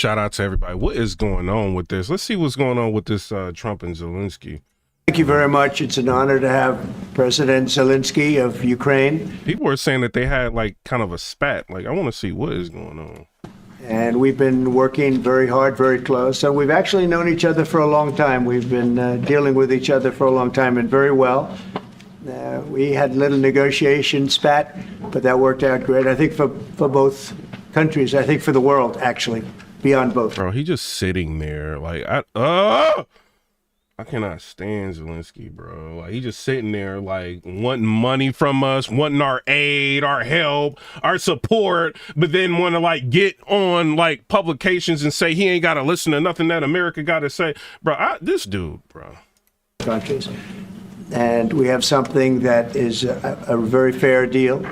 shout out to everybody. What is going on with this? Let's see what's going on with this Trump and Zelensky. Thank you very much. It's an honor to have President Zelenskyy of Ukraine. People are saying that they had like kind of a spat. Like, I want to see what is going on. And we've been working very hard, very close. So we've actually known each other for a long time. We've been dealing with each other for a long time and very well. We had a little negotiation spat, but that worked out great. I think for both countries, I think for the world, actually, beyond both. Bro, he just sitting there like, I cannot stand Zelenskyy, bro. Like, he just sitting there like wanting money from us, wanting our aid, our help, our support, but then want to like get on like publications and say he ain't got to listen to nothing that America got to say. Bro, this dude, bro. Countries. And we have something that is a very fair deal.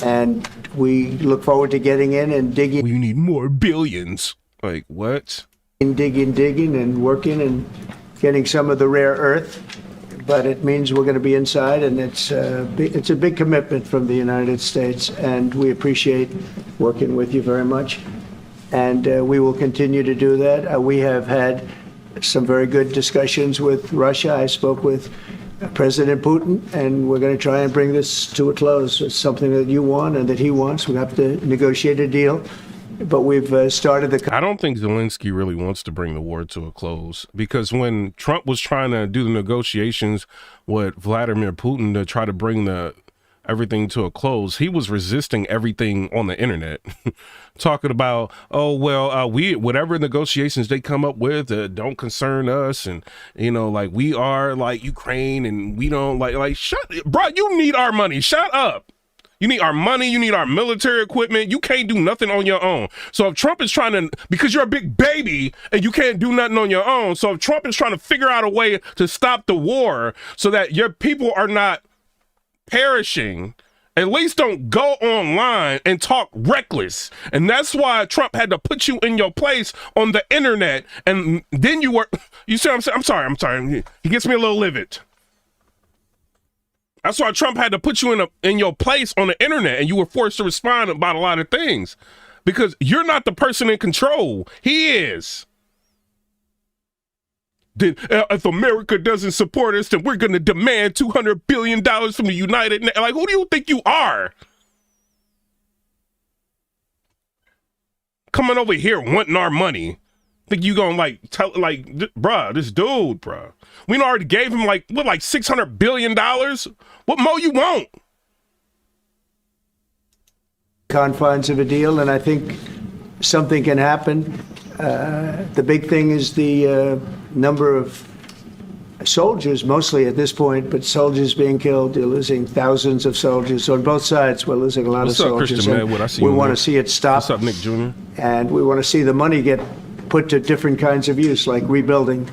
And we look forward to getting in and digging. We need more billions. Like, what? Digging and working and getting some of the rare earth, but it means we're going to be inside, and it's a big commitment from the United States, and we appreciate working with you very much, and we will continue to do that. We have had some very good discussions with Russia. I spoke with President Putin, and we're going to try and bring this to a close. It's something that you want and that he wants. We have to negotiate a deal. But we've started the... I don't think Zelenskyy really wants to bring the war to a close, because when Trump was trying to do the negotiations with Vladimir Putin to try to bring everything to a close, he was resisting everything on the internet, talking about, oh, well, whatever negotiations they come up with don't concern us. And, you know, like, we are like Ukraine and we don't like, bro, you need our money. Shut up. You need our money. You need our military equipment. You can't do nothing on your own. So if Trump is trying to, because you're a big baby and you can't do nothing on your own. So if Trump is trying to figure out a way to stop the war so that your people are not perishing, at least don't go online and talk reckless. And that's why Trump had to put you in your place on the internet. And then you see what I'm saying? I'm sorry. He gets me a little livid. That's why Trump had to put you in your place on the internet, and you were forced to respond about a lot of things, because you're not the person in control. He is. Then if America doesn't support us, then we're going to demand $200 billion from the United Nations. Like, who do you think you are? Coming over here wanting our money. Think you gonna like tell like, bruh, this dude, bruh. We already gave him like $600 billion. What more you want? Confines of a deal, and I think something can happen. The big thing is the number of soldiers, mostly at this point, but soldiers being killed. You're losing thousands of soldiers on both sides. We're losing a lot of soldiers. We want to see it stop. What's up, Nick Jr.? And we want to see the money get put to different kinds of use, like rebuilding.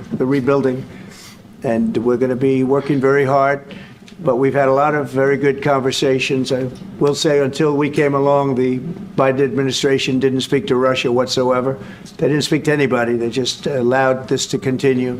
And we're going to be working very hard. But we've had a lot of very good conversations. I will say, until we came along, the Biden administration didn't speak to Russia whatsoever. They didn't speak to anybody. They just allowed this to continue.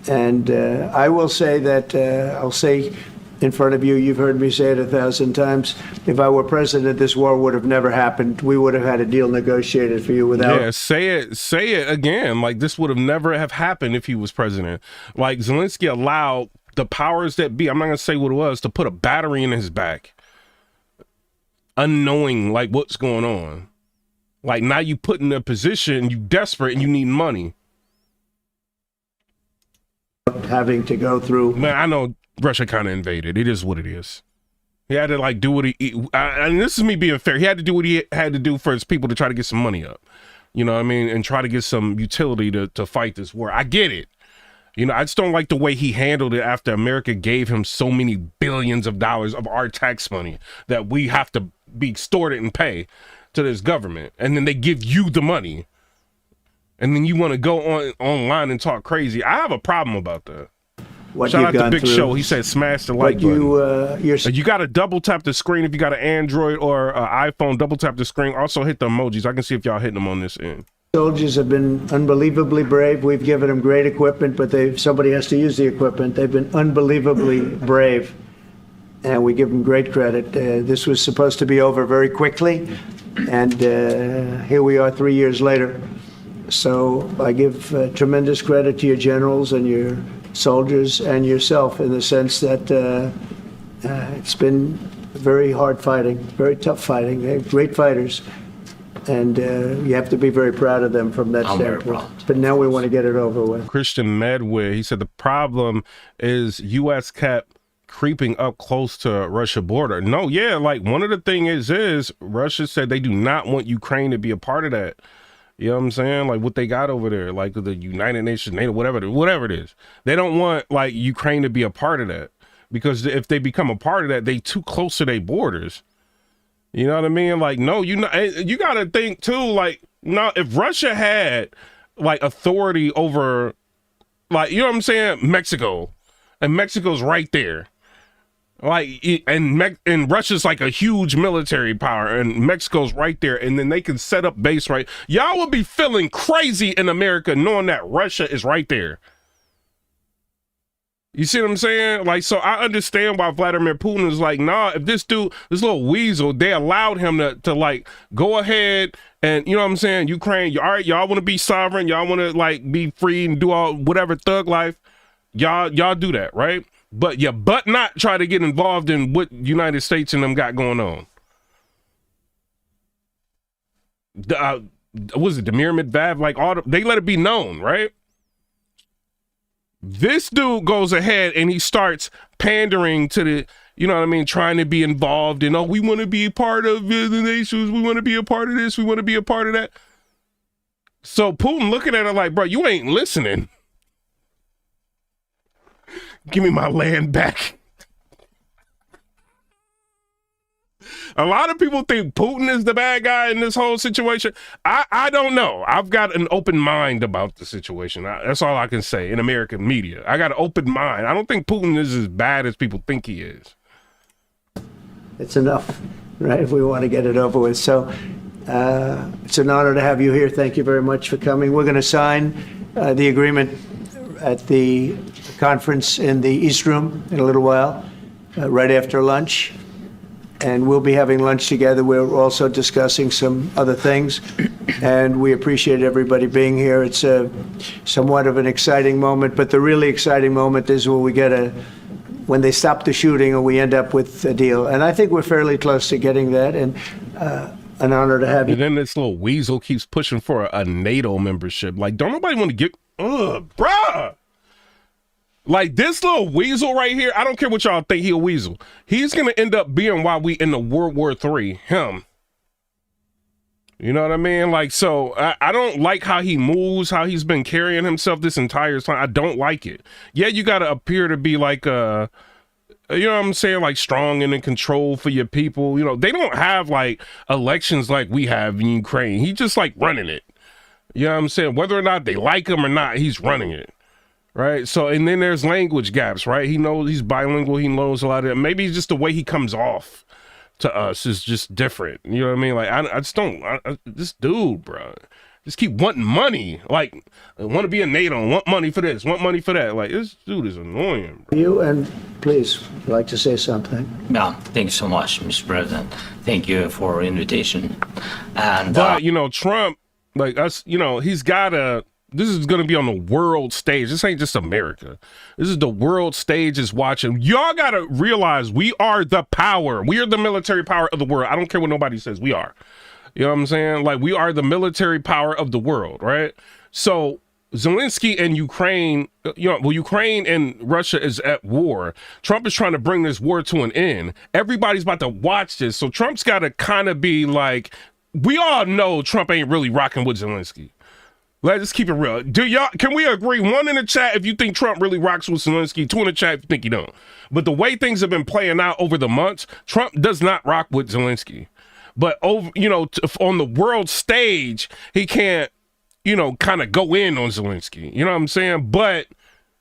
And I will say that, I'll say in front of you, you've heard me say it 1,000 times, if I were president, this war would have never happened. We would have had a deal negotiated for you without... Yeah, say it again. Like, this would have never have happened if he was president. Like, Zelenskyy allowed the powers that be, I'm not going to say what it was, to put a battery in his back, unknowing, like, what's going on. Like, now you put in a position, you desperate, and you need money. Having to go through... Man, I know Russia kind of invaded. It is what it is. He had to, like, do what and this is me being fair. He had to do what he had to do for his people to try to get some money up. You know what I mean? And try to get some utility to fight this war. I get it. You know, I just don't like the way he handled it after America gave him so many billions of dollars of our tax money that we have to be extorted and pay to this government. And then they give you the money. And then you want to go online and talk crazy. I have a problem about that. Shout out to Big Show. He said smash the like button. You got to double tap the screen if you got an Android or iPhone. Double tap the screen. Also hit the emojis. I can see if y'all hitting them on this end. Soldiers have been unbelievably brave. We've given them great equipment, but somebody has to use the equipment. They've been unbelievably brave, and we give them great credit. This was supposed to be over very quickly, and here we are 3 years later. So I give tremendous credit to your generals and your soldiers and yourself in the sense that it's been very hard fighting, very tough fighting. They're great fighters. And you have to be very proud of them from that standpoint. But now we want to get it over with. Christian Medway, he said the problem is U.S. kept creeping up close to Russia border. No, yeah, like one of the things is Russia said they do not want Ukraine to be a part of that. You know what I'm saying? Like what they got over there, like the United Nations, NATO, whatever it is. They don't want like Ukraine to be a part of that because if they become a part of that, they too close to their borders. You know what I mean? Like, no, you got to think too, like, no, if Russia had like authority over, like, you know what I'm saying? Mexico, and Mexico's right there. Like, and Russia's like a huge military power and Mexico's right there. And then they can set up base right. Y'all would be feeling crazy in America knowing that Russia is right there. You see what I'm saying? Like, so I understand why Vladimir Putin is like, nah, if this dude, this little weasel, they allowed him to like, go ahead and, you know what I'm saying? Ukraine, all right, y'all want to be sovereign. Y'all want to like be free and do all whatever thug life. Y'all do that, right? But yeah, but not try to get involved in what United States and them got going on. Was it Demir Medvedev? Like they let it be known, right? This dude goes ahead and he starts pandering to the, you know what I mean, trying to be involved in, oh, we want to be a part of the nations, we want to be a part of this, we want to be a part of that. So Putin looking at it like, bro, you ain't listening. Give me my land back. A lot of people think Putin is the bad guy in this whole situation. I don't know. I've got an open mind about the situation. That's all I can say in American media. I got an open mind. I don't think Putin is as bad as people think he is. It's enough, right, if we want to get it over with. So it's an honor to have you here. Thank you very much for coming. We're going to sign the agreement at the conference in the East Room in a little while, right after lunch. And we'll be having lunch together. We're also discussing some other things, and we appreciate everybody being here. It's somewhat of an exciting moment, but the really exciting moment is when they stop the shooting or we end up with a deal. And I think we're fairly close to getting that, and an honor to have you. And then this little weasel keeps pushing for a NATO membership. Like, don't nobody want to get, bruh. Like this little weasel right here, I don't care what y'all think he a weasel. He's going to end up being why we in the World War III, him. You know what I mean? Like, so I don't like how he moves, how he's been carrying himself this entire time. I don't like it. Yeah, you got to appear to be like, you know what I'm saying? Like strong and in control for your people. You know, they don't have like elections like we have in Ukraine. He just like running it. You know what I'm saying? Whether or not they like him or not, he's running it. Right. So, and then there's language gaps, right? He knows he's bilingual. He knows a lot of it. Maybe it's just the way he comes off to us is just different. You know what I mean? Like, I just don't, this dude, bro, just keep wanting money. Like, I want to be in NATO, want money for this, want money for that. Like, this dude is annoying, bro. You, and please, would like to say something? Yeah, thank you so much, Mr. President. Thank you for the invitation. And, but, you know, Trump, like us, you know, he's got to, this is going to be on the world stage. This ain't just America. This is the world stage is watching. Y'all got to realize we are the power. We are the military power of the world. I don't care what nobody says. We are. You know what I'm saying? Like, we are the military power of the world, right? So Zelensky and Ukraine, you know, well, Ukraine and Russia is at war. Trump is trying to bring this war to an end. Everybody's about to watch this. So Trump's got to kind of be like, we all know Trump ain't really rocking with Zelensky. Let's just keep it real. Can we agree? 1 in the chat if you think Trump really rocks with Zelensky, 2 in the chat if you think he don't. But the way things have been playing out over the months, Trump does not rock with Zelensky. But over, you know, on the world stage, he can't, you know, kind of go in on Zelensky. You know what I'm saying? But,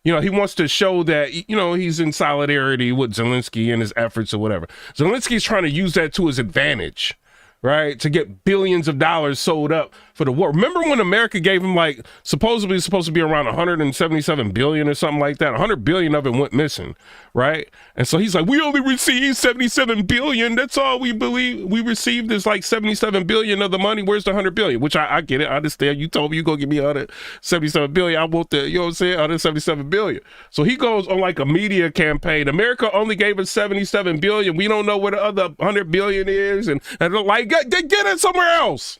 you know, he wants to show that, you know, he's in solidarity with Zelensky and his efforts or whatever. Zelensky's trying to use that to his advantage, right? To get billions of dollars sold up for the war. Remember when America gave him like supposedly supposed to be around 177 billion or something like that? 100 billion of it went missing, right? And so he's like, we only received 77 billion. That's all we believe we received is like 77 billion of the money. Where's the 100 billion? Which I get it. I understand. You told me you go give me 177 billion. I want the, you know what I'm saying? 177 billion. So he goes on like a media campaign. America only gave us 77 billion. We don't know where the other 100 billion is. And like, get it somewhere else.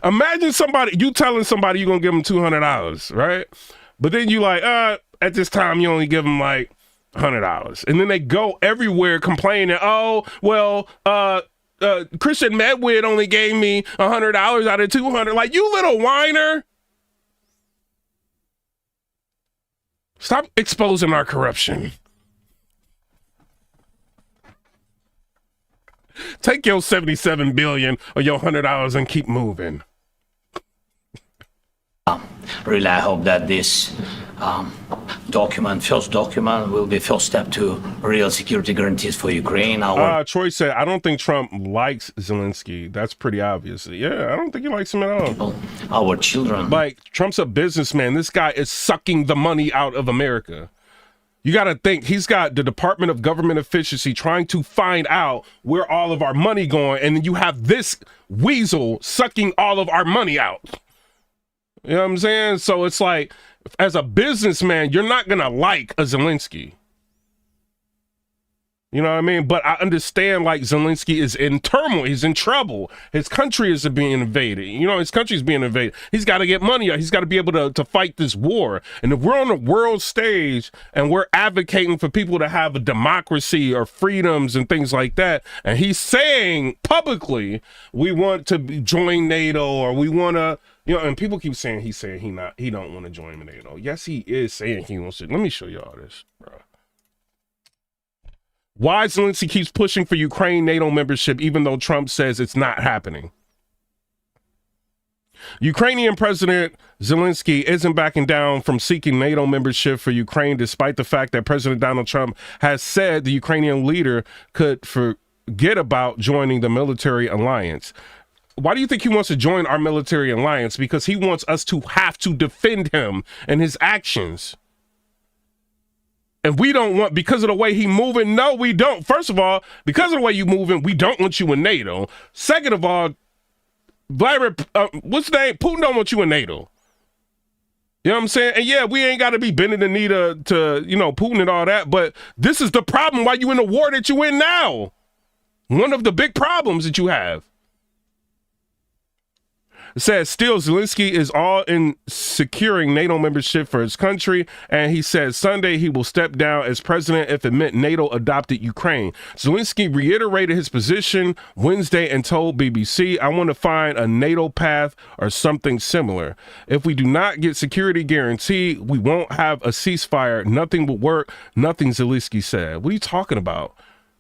Imagine you telling somebody you're going to give them $200, right? But then you like, at this time, you only give them like $100. And then they go everywhere complaining, oh, well, Christian Medwid only gave me $100 out of 200. Like, you little whiner. Stop exposing our corruption. Take your 77 billion or your $100 and keep moving. Really, I hope that this first document will be first step to real security guarantees for Ukraine. Troy said, I don't think Trump likes Zelensky. That's pretty obvious. Yeah, I don't think he likes him at all. Our children. Like, Trump's a businessman. This guy is sucking the money out of America. You got to think he's got the Department of Government Efficiency trying to find out where all of our money going. And then you have this weasel sucking all of our money out. You know what I'm saying? So it's like, as a businessman, you're not going to like a Zelensky. You know what I mean? But I understand, like, Zelensky is in turmoil. He's in trouble. His country is being invaded. You know, his country's being invaded. He's got to get money. He's got to be able to fight this war. And if we're on a world stage and we're advocating for people to have a democracy or freedoms and things like that, and he's saying publicly, we want to join NATO or we want to, you know, and people keep saying he don't want to join NATO. Yes, he is saying he wants to. Let me show y'all this, bro. Why Zelensky keeps pushing for Ukraine NATO membership, even though Trump says it's not happening. Ukrainian President Zelensky isn't backing down from seeking NATO membership for Ukraine, despite the fact that President Donald Trump has said the Ukrainian leader could forget about joining the military alliance. Why do you think he wants to join our military alliance? Because he wants us to have to defend him and his actions. And we don't want, because of the way he moving, no, we don't. First of all, because of the way you moving, we don't want you in NATO. Second of all, Vladimir, what's the name? Putin don't want you in NATO. You know what I'm saying? And yeah, we ain't got to be bending the knee to, you know, Putin and all that, but this is the problem why you in the war that you in now. One of the big problems that you have. It says, still, Zelensky is all in securing NATO membership for his country, and he says Sunday he will step down as president if it meant NATO adopted Ukraine. Zelensky reiterated his position Wednesday and told BBC, I want to find a NATO path or something similar. If we do not get security guarantee, we won't have a ceasefire. Nothing will work. Nothing, Zelensky said. What are you talking about?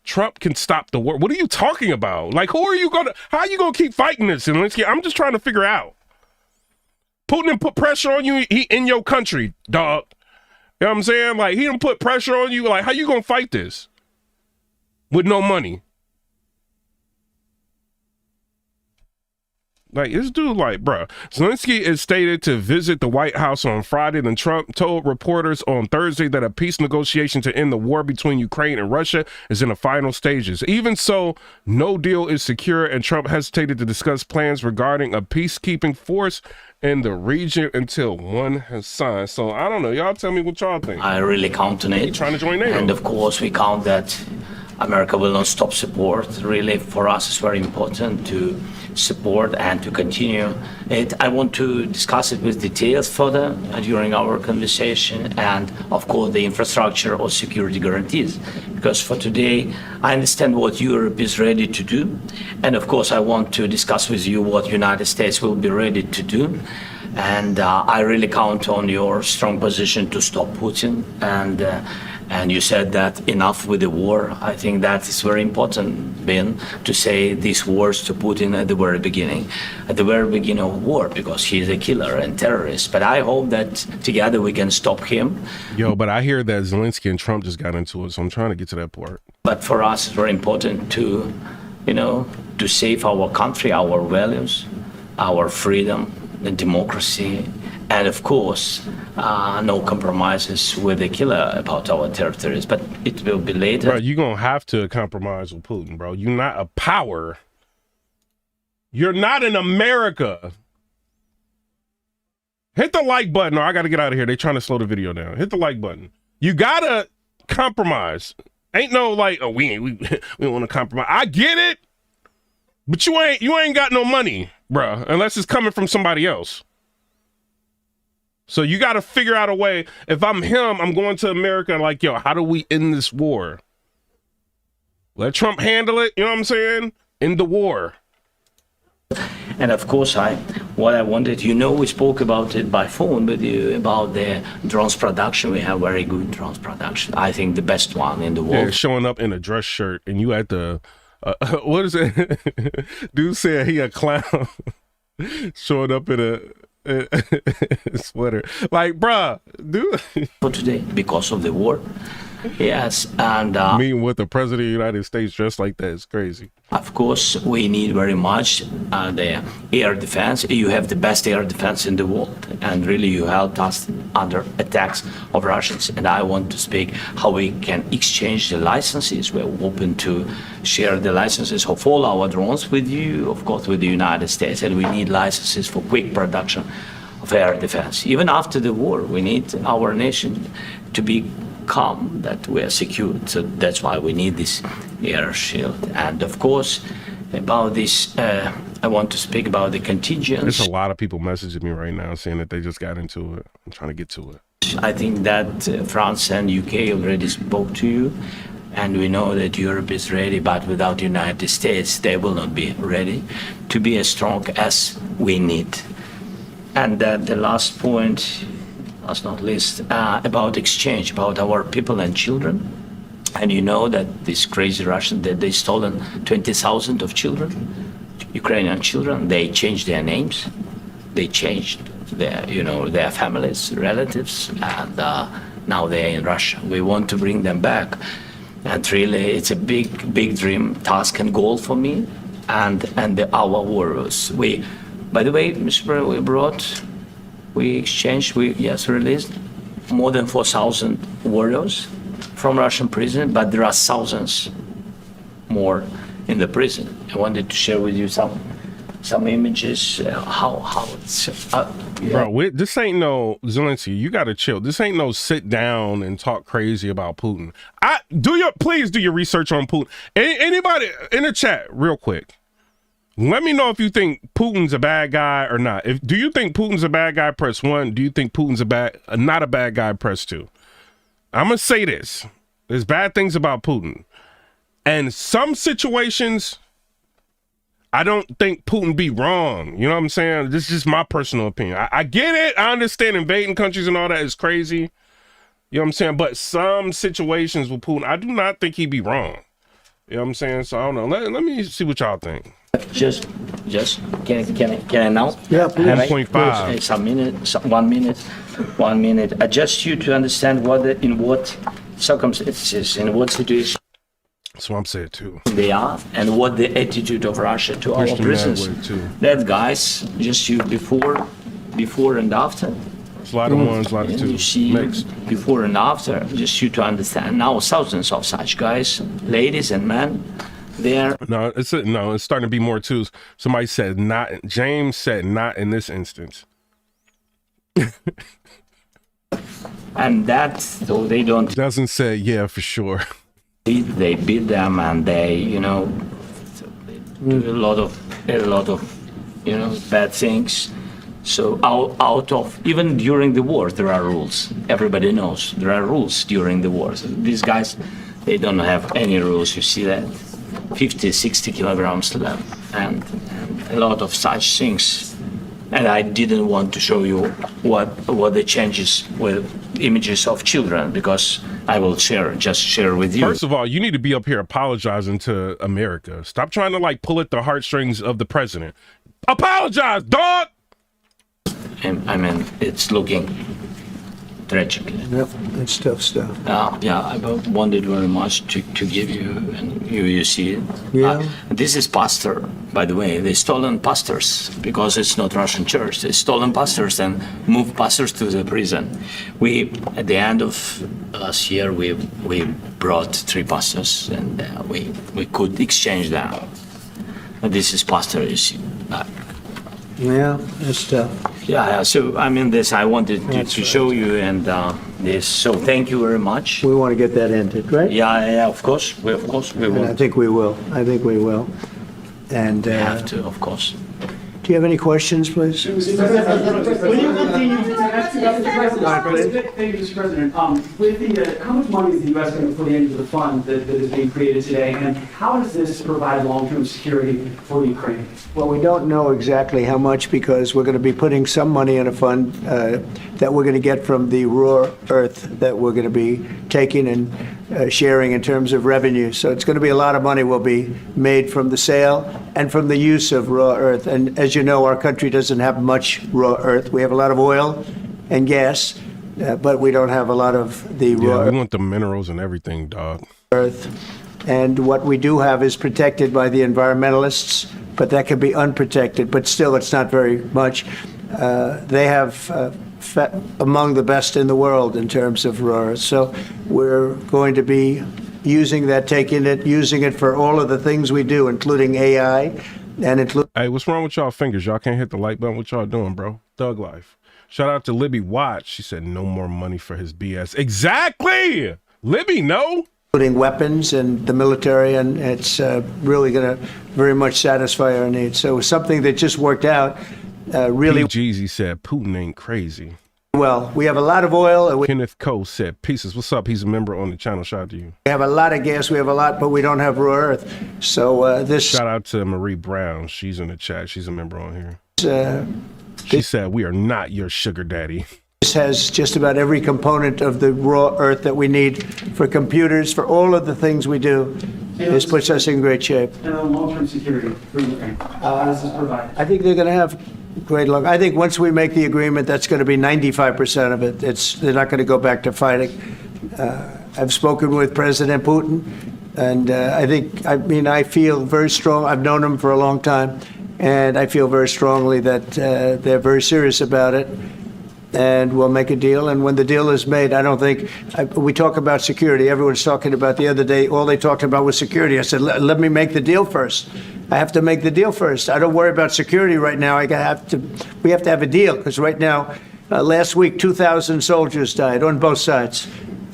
Trump can stop the war. What are you talking about? Like, how are you going to keep fighting this, Zelensky? I'm just trying to figure out. Putin put pressure on you in your country, dog. You know what I'm saying? Like, he didn't put pressure on you. Like, how you going to fight this with no money? Like, this dude, like, bruh. Zelensky is stated to visit the White House on Friday, and Trump told reporters on Thursday that a peace negotiation to end the war between Ukraine and Russia is in the final stages. Even so, no deal is secure, and Trump hesitated to discuss plans regarding a peacekeeping force in the region until one has signed. So, I don't know. Y'all tell me what y'all think. I really count on it. Trying to join NATO. And, of course, we count that America will not stop support. Really, for us, it's very important to support and to continue it. I want to discuss it with details further during our conversation, and of course the infrastructure or security guarantees, because for today I understand what Europe is ready to do, and of course I want to discuss with you what United States will be ready to do. And I really count on your strong position to stop Putin. And you said that enough with the war. I think that is very important, Ben, to say these words to Putin at the very beginning of war, because he's a killer and terrorist. But I hope that together we can stop him. Yo, but I hear that Zelensky and Trump just got into it, so I'm trying to get to that part. But for us, it's very important to, to save our country, our values, our freedom and democracy, and of course, no compromises with the killer about our territories. But it will be later. Bro, you're going to have to compromise with Putin, bro. You're not a power. You're not in America. Hit the like button, or I got to get out of here. They're trying to slow the video down. Hit the like button. You got to compromise. Ain't no like, oh, we don't want to compromise. I get it, but you ain't got no money, bro, unless it's coming from somebody else. So you got to figure out a way. If I'm him, I'm going to America and like, yo, how do we end this war? Let Trump handle it. You know what I'm saying? End the war. And of course, what I wanted, we spoke about it by phone with you about the drones production. We have very good drones production. I think the best one in the world. Yeah, showing up in a dress shirt and you at the, what is it? Dude said he a clown showing up in a sweater. Like, bruh, dude. For today, because of the war. Yes, and meeting with the president of the United States dressed like that is crazy. Of course, we need very much the air defense. You have the best air defense in the world, and really you helped us under attacks of Russians. And I want to speak how we can exchange the licenses. We're open to share the licenses of all our drones with you, of course, with the United States. And we need licenses for quick production of air defense. Even after the war, we need our nation to be calm, that we are secured. So that's why we need this air shield. And of course, about this, I want to speak about the contingents. There's a lot of people messaging me right now saying that they just got into it. I'm trying to get to it. I think that France and UK already spoke to you, and we know that Europe is ready, but without the United States, they will not be ready to be as strong as we need. And the last point, last not least, about exchange, about our people and children. And you know that this crazy Russian, that they stolen 20,000 of children, Ukrainian children. They changed their names, they changed their, their families, relatives, and now they're in Russia. We want to bring them back, and really, it's a big dream, task, and goal for me, and our warriors. By the way, Mr. President, we released more than 4,000 warriors from Russian prison, but there are thousands more in the prison. I wanted to share with you some images, how it's... Bro, this ain't no Zelensky. You got to chill. This ain't no sit down and talk crazy about Putin. Please do your research on Putin. Anybody in the chat, real quick. Let me know if you think Putin's a bad guy or not. Do you think Putin's a bad guy, press 1. Do you think Putin's not a bad guy, press 2. I'm going to say this. There's bad things about Putin. And some situations, I don't think Putin be wrong. You know what I'm saying? This is just my personal opinion. I get it. I understand invading countries and all that is crazy. You know what I'm saying? But some situations with Putin, I do not think he be wrong. You know what I'm saying? So I don't know. Let me see what y'all think. Just can I now? Yeah, please. 1.5. It's a minute, 1 minute, 1 minute. Just you to understand in what circumstances, in what situation That's what I'm saying too. they are, and what the attitude of Russia to our prisons. That guys, just you before and after. It's a lot of ones, a lot of twos. You see before and after, just you to understand. Now thousands of such guys, ladies and men. No, it's starting to be more twos. Somebody said not. James said not in this instance. And that, so they don't. Doesn't say yeah for sure. They beat them, and they, do a lot of, bad things. So out of, even during the war, there are rules. Everybody knows there are rules during the war. So these guys, they don't have any rules. You see that? 50, 60 kilograms left, and a lot of such things. And I didn't want to show you what the changes with images of children, because I will share with you. First of all, you need to be up here apologizing to America. Stop trying to pull at the heartstrings of the president. Apologize, dog. I mean, it's looking tragically. Yep, that's tough stuff. Yeah, I wanted very much to give you, and you see it. Yeah. This is pastor, by the way. They stolen pastors because it's not Russian church. They stolen pastors and moved pastors to the prison. We, at the end of last year, we brought 3 pastors, and we could exchange them. And this is pastor, you see. Yeah, that's tough. Yeah, so I mean this, I wanted to show you and this, so thank you very much. We want to get that ended, right? Yeah, of course, we And I will. think we will. I think we will. And We have to, of course. do you have any questions, please? When you continue to ask the President, thank you, Mr. President. With the, how much money is the U.S. going to put into the fund that is being created today, and how does this provide long-term security for Ukraine? Well, we don't know exactly how much because we're going to be putting some money in a fund that we're going to get from the raw earth that we're going to be taking and sharing in terms of revenue. So it's going to be a lot of money will be made from the sale and from the use of raw earth. And as you know, our country doesn't have much raw earth. We have a lot of oil and gas, but we don't have a lot of the raw Yeah, we want the minerals and everything, dog. earth. And what we do have is protected by the environmentalists, but that can be unprotected. But still, it's not very much. They have among the best in the world in terms of raw earth. So we're going to be using that, taking it, using it for all of the things we do, including AI and including. Hey, what's wrong with y'all fingers? Y'all can't hit the like button. What y'all doing, bro? Thug life. Shout out to Libby Watts. She said no more money for his BS. Exactly. Libby, no. Including weapons and the military, and it's really going to very much satisfy our needs. So it was something that just worked out really Jeezy said Putin ain't crazy. well. We have a lot of oil, and we Kenneth Cole said pieces. What's up? He's a member on the channel. Shout out to you. have a lot of gas, we have a lot, but we don't have raw earth. So this Shout out to Marie Brown. She's in the chat. She's a member on here. She said we are not your sugar daddy. this has just about every component of the raw earth that we need for computers, for all of the things we do. This puts us in great shape. And then long-term security for Ukraine. How does this provide? I think they're going to have great luck. I think once we make the agreement, that's going to be 95% of it. They're not going to go back to fighting. I've spoken with President Putin, and I feel very strong. I've known him for a long time, and I feel very strongly that they're very serious about it, and we'll make a deal. And when the deal is made, I don't think we talk about security. Everyone's talking about the other day. All they talked about was security. I said, let me make the deal first. I have to make the deal first. I don't worry about security right now. We have to have a deal because right now, last week, 2,000 soldiers died on both sides.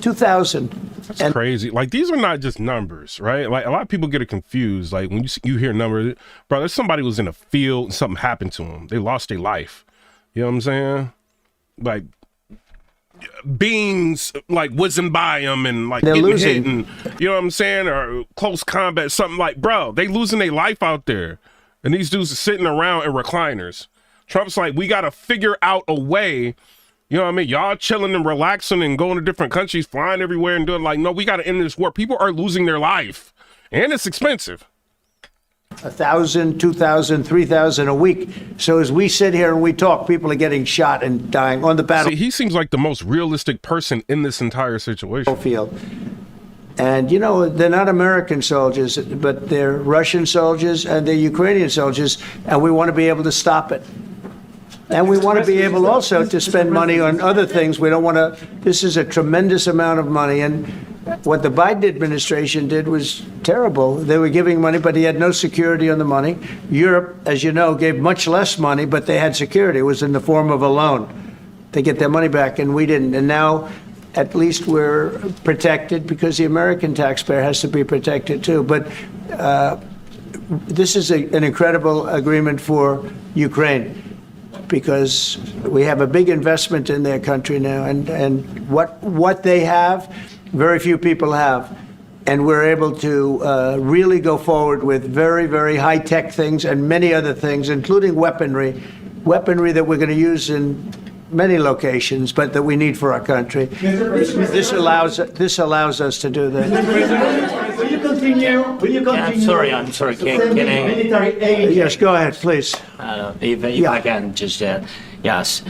2,000. That's crazy. Like, these are not just numbers, right? Like, a lot of people get it confused. Like, when you hear numbers, bro, there's somebody who was in a field and something happened to them. They lost their life. You know what I'm saying? Like, beings, like, whizzing by them and, like, They're getting losing. hit and, you know what I'm saying? Or close combat, something like, bro, they losing their life out there. And these dudes are sitting around in recliners. Trump's like, we got to figure out a way. You know what I mean? Y'all chilling and relaxing and going to different countries, flying everywhere and doing like, no, we got to end this war. People are losing their life and it's expensive. 1,000, 2,000, 3,000 a week. So as we sit here and we talk, people are getting shot and dying on the See, he seems like the most realistic person in this entire situation. battlefield. And, you know, they're not American soldiers, but they're Russian soldiers and they're Ukrainian soldiers, and we want to be able to stop it. And we want to be able also to spend money on other things. We don't want to, this is a tremendous amount of money. And what the Biden administration did was terrible. They were giving money, but he had no security on the money. Europe, as you know, gave much less money, but they had security. It was in the form of a loan. They get their money back, and we didn't. And now, at least we're protected because the American taxpayer has to be protected too. But this is an incredible agreement for Ukraine, because we have a big investment in their country now, and what they have, very few people have. And we're able to really go forward with very, very high-tech things and many other things, including weaponry that we're going to use in many locations, but that we need for our country. This allows us to do that. Will you continue? Will you continue? I'm sorry. Can I? Military aid. Yes, go ahead, please. If I can just, yes.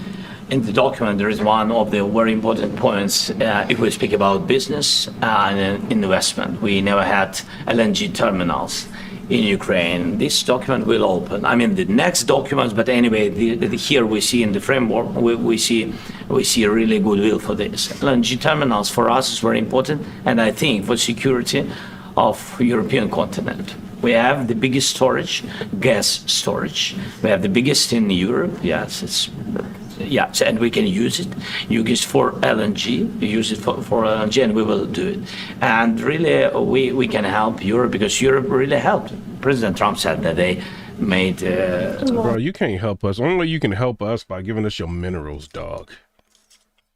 in the document, there is one of the very important points. If we speak about business and investment, we never had LNG terminals in Ukraine. This document will open. I mean, the next documents, but anyway, here we see in the framework, we see a really goodwill for this. LNG terminals for us is very important, and I think for security of European continent. We have the biggest storage, gas storage. We have the biggest in Europe. Yes, and we can use it. Use it for LNG. Use it for LNG, and we will do it. And really, we can help Europe because Europe really helped. President Trump said that they made. Bro, you can't help us. Only you can help us by giving us your minerals, dog.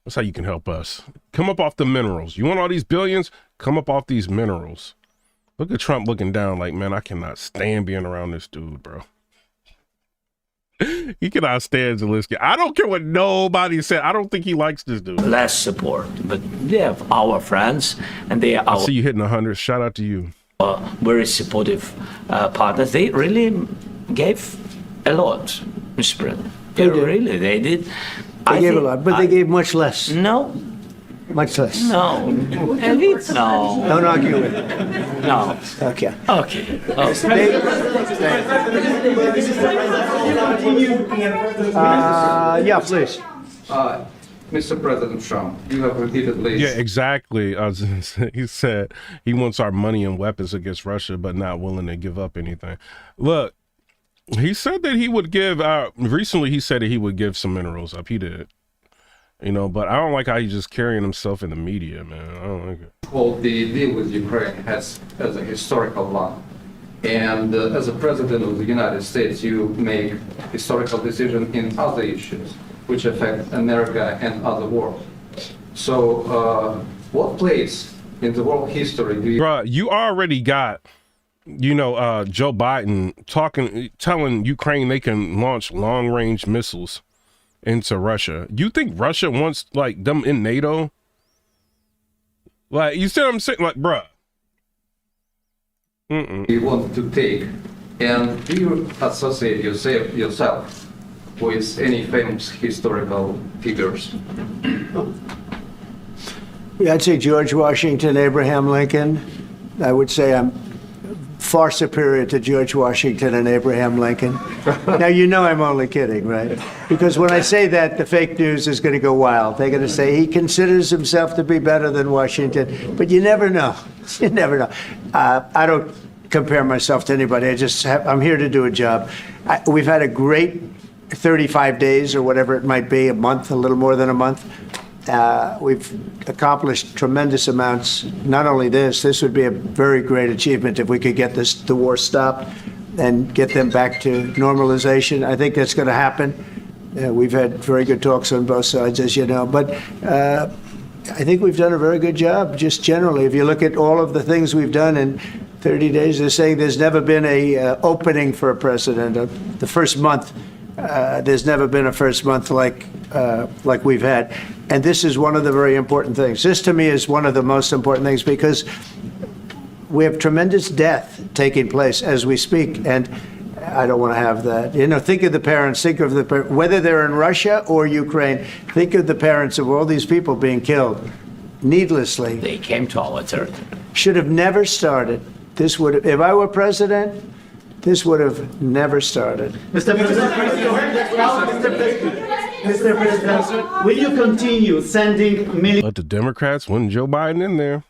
That's how you can help us. Come up off the minerals. You want all these billions? Come up off these minerals. Look at Trump looking down like, man, I cannot stand being around this dude, bro. He cannot stand Zelenskyy. I don't care what nobody said. I don't think he likes this dude. Less support, but they have our friends, and they are I our see you hitting 100. Shout out to you. very supportive partners. They really gave a lot, Mr. President. They did. Really, they did. They gave a lot, but they gave much less. No, Much less. no, elites, no, Don't argue with it. no. Okay. Okay. Yeah, please. Mr. President Trump, you have repeatedly Yeah, exactly. He said he wants our money and weapons against Russia, but not willing to give up anything. Look, he said that he would give recently he said that he would give some minerals up. He did. You know, but I don't like how he's just carrying himself in the media, man. I don't like it. called the deal with Ukraine as a historical one. And as a president of the United States, you make historical decisions in other issues which affect America and other world. So what place in the world history do you... Bruh, you already got, you know, Joe Biden telling Ukraine they can launch long-range missiles into Russia. You think Russia wants, like, them in NATO? Like, you see what I'm saying? Like, bruh. you want to take? And do you associate yourself with any famous historical figures? Yeah, I'd say George Washington, Abraham Lincoln. I would say I'm far superior to George Washington and Abraham Lincoln. Now, you know I'm only kidding, right? Because when I say that, the fake news is going to go wild. They're going to say he considers himself to be better than Washington. But you never know. You never know. I don't compare myself to anybody. I'm here to do a job. We've had a great 35 days or whatever it might be, a month, a little more than a month. We've accomplished tremendous amounts. Not only this would be a very great achievement if we could get the war stopped and get them back to normalization. I think that's going to happen. We've had very good talks on both sides, as you know. But I think we've done a very good job, just generally. If you look at all of the things we've done in 30 days, they're saying there's never been a opening for a president. The first month, there's never been a first month like we've had. And this is one of the very important things. This, to me, is one of the most important things because we have tremendous death taking place as we speak. And I don't want to have that. You know, think of the parents, whether they're in Russia or Ukraine, think of the parents of all these people being killed needlessly. They came to our territory. Should have never started. This would have, if I were president, this would have never started. Mr. President, will you continue sending Let the Democrats win Joe Biden in there.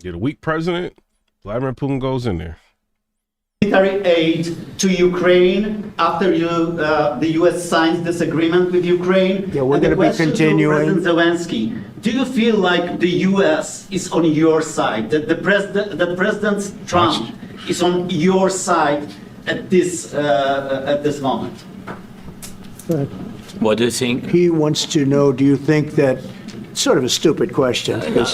Get a weak president, Vladimir Putin goes in there. Military aid to Ukraine after the U.S. signs this agreement with Ukraine? Yeah, we're And the gonna be question to continuing. President Zelenskyy, do you feel like the U.S. is on your side, that President Trump is on your side at this moment? What do you think? He wants to know, do you think that, sort of a stupid question, because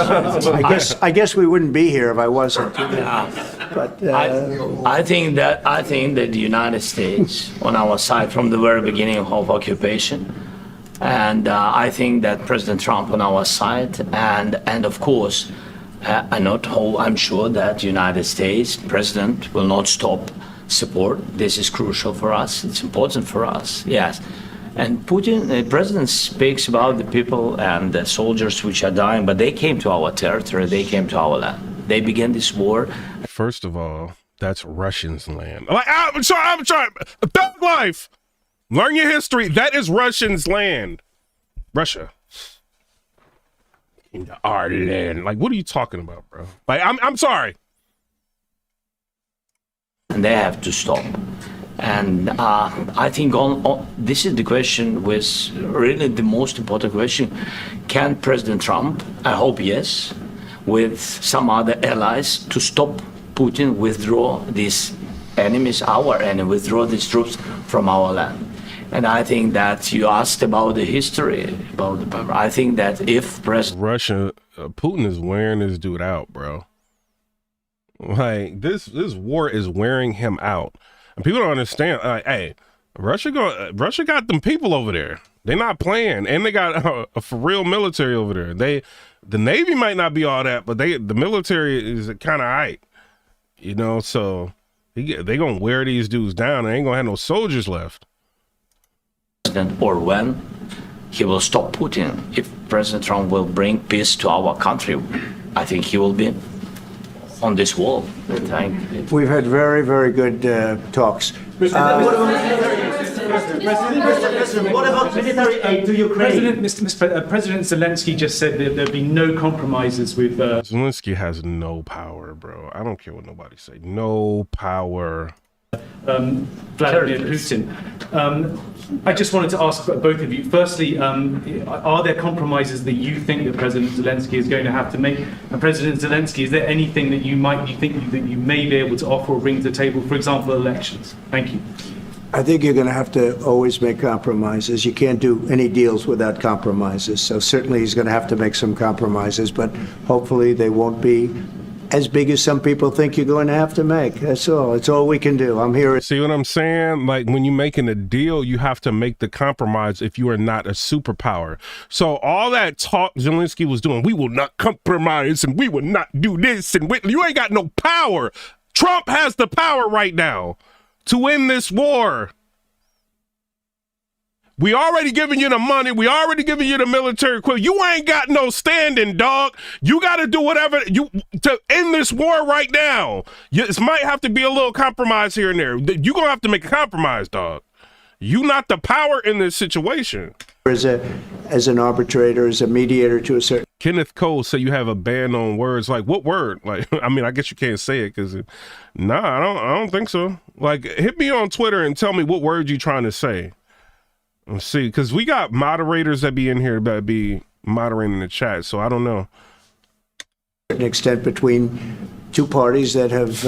I guess we wouldn't be here if I wasn't. But I think that the United States on our side from the very beginning of occupation, and I think that President Trump on our side, and of course, I'm sure that the United States President will not stop support. This is crucial for us. It's important for us. Yes. And Putin, the president, speaks about the people and the soldiers which are dying, but they came to our territory, they came to our land. They began this war. First of all, that's Russians' land. Like, I'm sorry. Thug life. Learn your history. That is Russians' land. Russia. Into our land. Like, what are you talking about, bro? Like, I'm sorry. And they have to stop. And I think this is the question, with really the most important question. Can President Trump, I hope yes, with some other allies, to stop Putin, withdraw these enemies, our enemy, withdraw these troops from our land? And I think that you asked about the history, about the power. I think that if President Russia, Putin is wearing this dude out, bro. Like, this war is wearing him out. And people don't understand. Hey, Russia got them people over there. They're not playing, and they got a for real military over there. The Navy might not be all that, but the military is kind of aight, you know. So they gonna wear these dudes down. They ain't gonna have no soldiers left. or when he will stop Putin, if President Trump will bring peace to our country, I think he will be on this wall. We've had very, very good talks. What about military aid to Ukraine? President Zelensky just said that there'd be no compromises with. Zelensky has no power, bro. I don't care what nobody say. No power. Vladimir Putin. I just wanted to ask both of you. Firstly, are there compromises that you think that President Zelensky is going to have to make? And President Zelensky, is there anything that you think that you may be able to offer or bring to the table? For example, elections. Thank you. I think you're going to have to always make compromises. You can't do any deals without compromises. So certainly he's going to have to make some compromises, but hopefully they won't be as big as some people think you're going to have to make. That's all. It's all we can do. I'm here. See what I'm saying? Like, when you're making a deal, you have to make the compromise if you are not a superpower. So all that talk Zelensky was doing, we will not compromise and we will not do this, and you ain't got no power. Trump has the power right now to win this war. We already giving you the money. We already giving you the military equipment. You ain't got no standing, dog. You got to do whatever you to end this war right now. This might have to be a little compromise here and there. You're going to have to make a compromise, dog. You not the power in this situation. As an arbitrator, as a mediator to a certain... Kenneth Cole said you have a ban on words. Like, what word? Like, I mean, I guess you can't say it because... Nah, I don't think so. Like, hit me on Twitter and tell me what word you trying to say. Let's see, because we got moderators that be in here that be moderating the chat, so I don't know. An extent between two parties that have...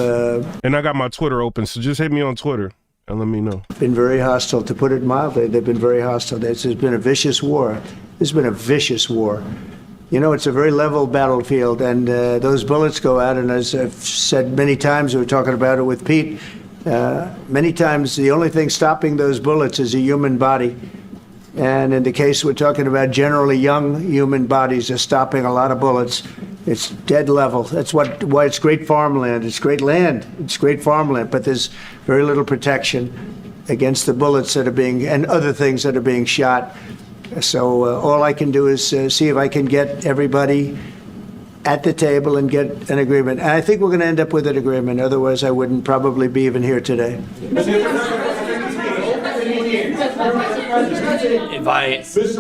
and I got my Twitter open, so just hit me on Twitter and let me know. Been very hostile, to put it mildly. They've been very hostile. There's been a vicious war. There's been a vicious war. You know, it's a very level battlefield, and those bullets go out, and as I've said many times, we were talking about it with Pete, many times the only thing stopping those bullets is a human body. And in the case we're talking about, generally young human bodies are stopping a lot of bullets. It's dead level. That's why it's great farmland. It's great land. It's great farmland, but there's very little protection against the bullets that are being, and other things that are being shot. So all I can do is see if I can get everybody at the table and get an agreement. And I think we're going to end up with an agreement. Otherwise, I wouldn't probably be even here today. Mr.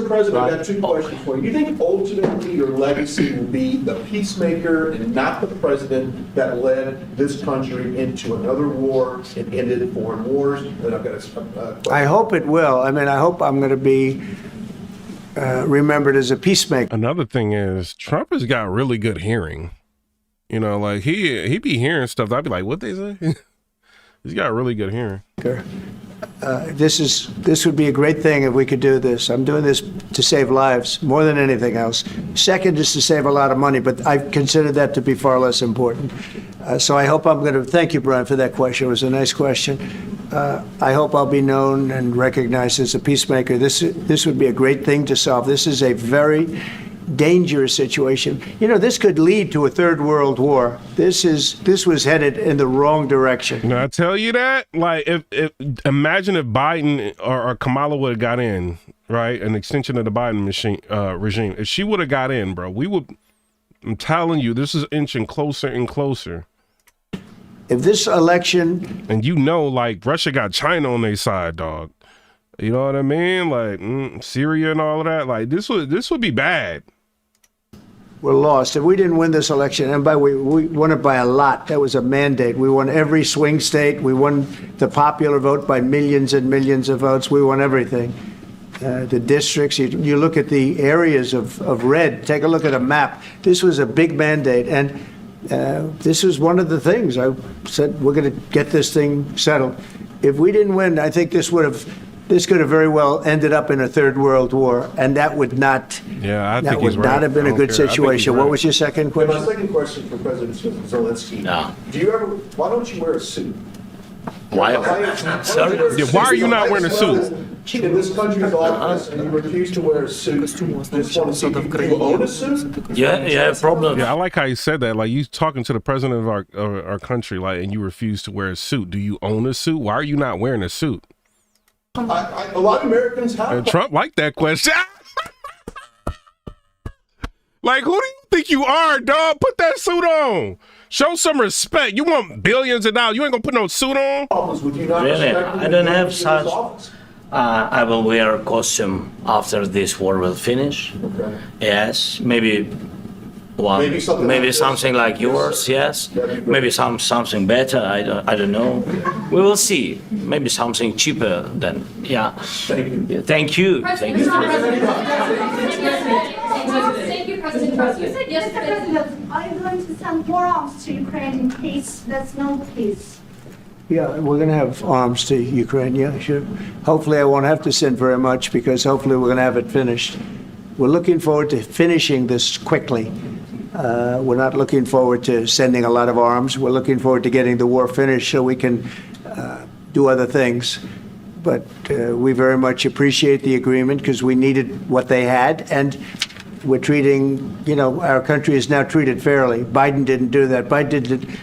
President, I got two questions for you. Do you think ultimately your legacy will be the peacemaker and not the president that led this country into another war and ended foreign wars? And I've got a question. I hope it will. I mean, I hope I'm going to be remembered as a peacemaker. Another thing is Trump has got really good hearing. You know, like he be hearing stuff. I'd be like, what they say? He's got really good hearing. This would be a great thing if we could do this. I'm doing this to save lives more than anything else. Second is to save a lot of money, but I consider that to be far less important. So I hope I'm going to thank you, Brian, for that question. It was a nice question. I hope I'll be known and recognized as a peacemaker. This would be a great thing to solve. This is a very dangerous situation. You know, this could lead to a third world war. This was headed in the wrong direction. Now, I tell you that, like, if imagine if Biden or Kamala would have got in, right, an extension of the Biden regime. If she would have got in, bro, we would. I'm telling you, this is inching closer and closer. If this election, and you know, like, Russia got China on their side, dog. You know what I mean? Like Syria and all of that. Like this would be bad. we're lost. If we didn't win this election, and we won it by a lot, that was a mandate. We won every swing state. We won the popular vote by millions and millions of votes. We won everything. The districts, you look at the areas of red, take a look at a map. This was a big mandate, and this was one of the things. I said, we're going to get this thing settled. If we didn't win, I think this could have very well ended up in a third world war, and that would not. Yeah, I that think would he's not right. have been a good situation. What was your second My question? second question for President Zelensky. No. Why don't you wear a suit? Why? Sorry? Yeah, why are you not wearing a suit? In this country's office, and you refuse to wear a suit. Just want to see, do you own a suit? Yeah, problem. Yeah, I like how you said that. Like, you talking to the president of our country, like, and you refuse to wear a suit. Do you own a suit? Why are you not wearing a suit? A lot of Americans have. And Trump liked that question. Like, who do you think you are, dog? Put that suit on. Show some respect. You want billions of dollars. You ain't gonna put no suit on. Would you not Really? respect I don't have in such. his office? I will wear a costume after this war will finish. Okay. Yes, maybe one, Maybe something like this. something like yours. Yes, That'd be great. maybe something better. I don't know. We will see. Maybe something cheaper than yeah. Thank you. Yeah, thank you. Thank you, President Trump. You said yesterday. President, are you going to send more arms to Ukraine in case there's no peace? Yeah, we're going to have arms to Ukraine. Yeah, sure. Hopefully, I won't have to send very much because hopefully we're going to have it finished. We're looking forward to finishing this quickly. We're not looking forward to sending a lot of arms. We're looking forward to getting the war finished so we can do other things. But we very much appreciate the agreement because we needed what they had, and we're treating, our country is now treated fairly. Biden didn't do that.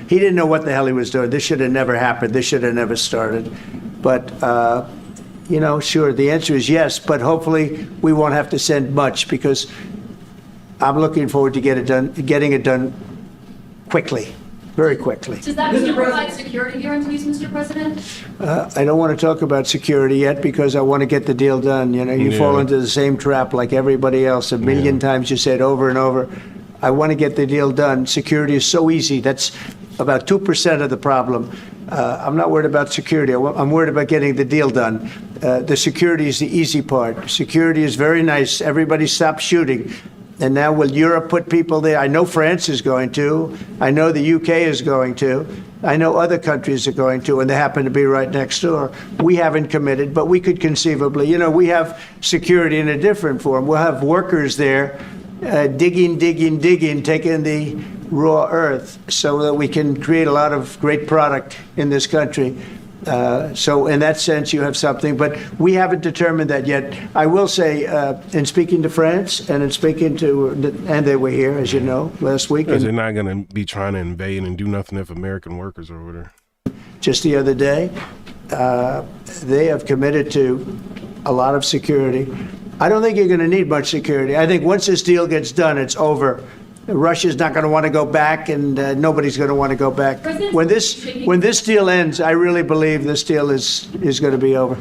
He didn't know what the hell he was doing. This should have never happened. This should have never started. But, sure, the answer is yes, but hopefully we won't have to send much because I'm looking forward to getting it done quickly, very quickly. Does that mean you provide security guarantees, Mr. President? I don't want to talk about security yet because I want to get the deal done. You fall into the same trap like everybody else. A million times you said over and over. I want to get the deal done. Security is so easy. That's about 2% of the problem. I'm not worried about security. I'm worried about getting the deal done. The security is the easy part. Security is very nice. Everybody stop shooting. And now will Europe put people there? I know France is going to. I know the UK is going to. I know other countries are going to, and they happen to be right next door. We haven't committed, but we could conceivably. We have security in a different form. We'll have workers there digging, taking the raw earth so that we can create a lot of great product in this country. So in that sense, you have something, but we haven't determined that yet. I will say, in speaking to France and in speaking to, and they were here, as you know, last week. Because they're not going to be trying to invade and do nothing if American workers are over there. Just the other day, they have committed to a lot of security. I don't think you're going to need much security. I think once this deal gets done, it's over. Russia's not going to want to go back, and nobody's going to want to go back. When this deal ends, I really believe this deal is going to be over.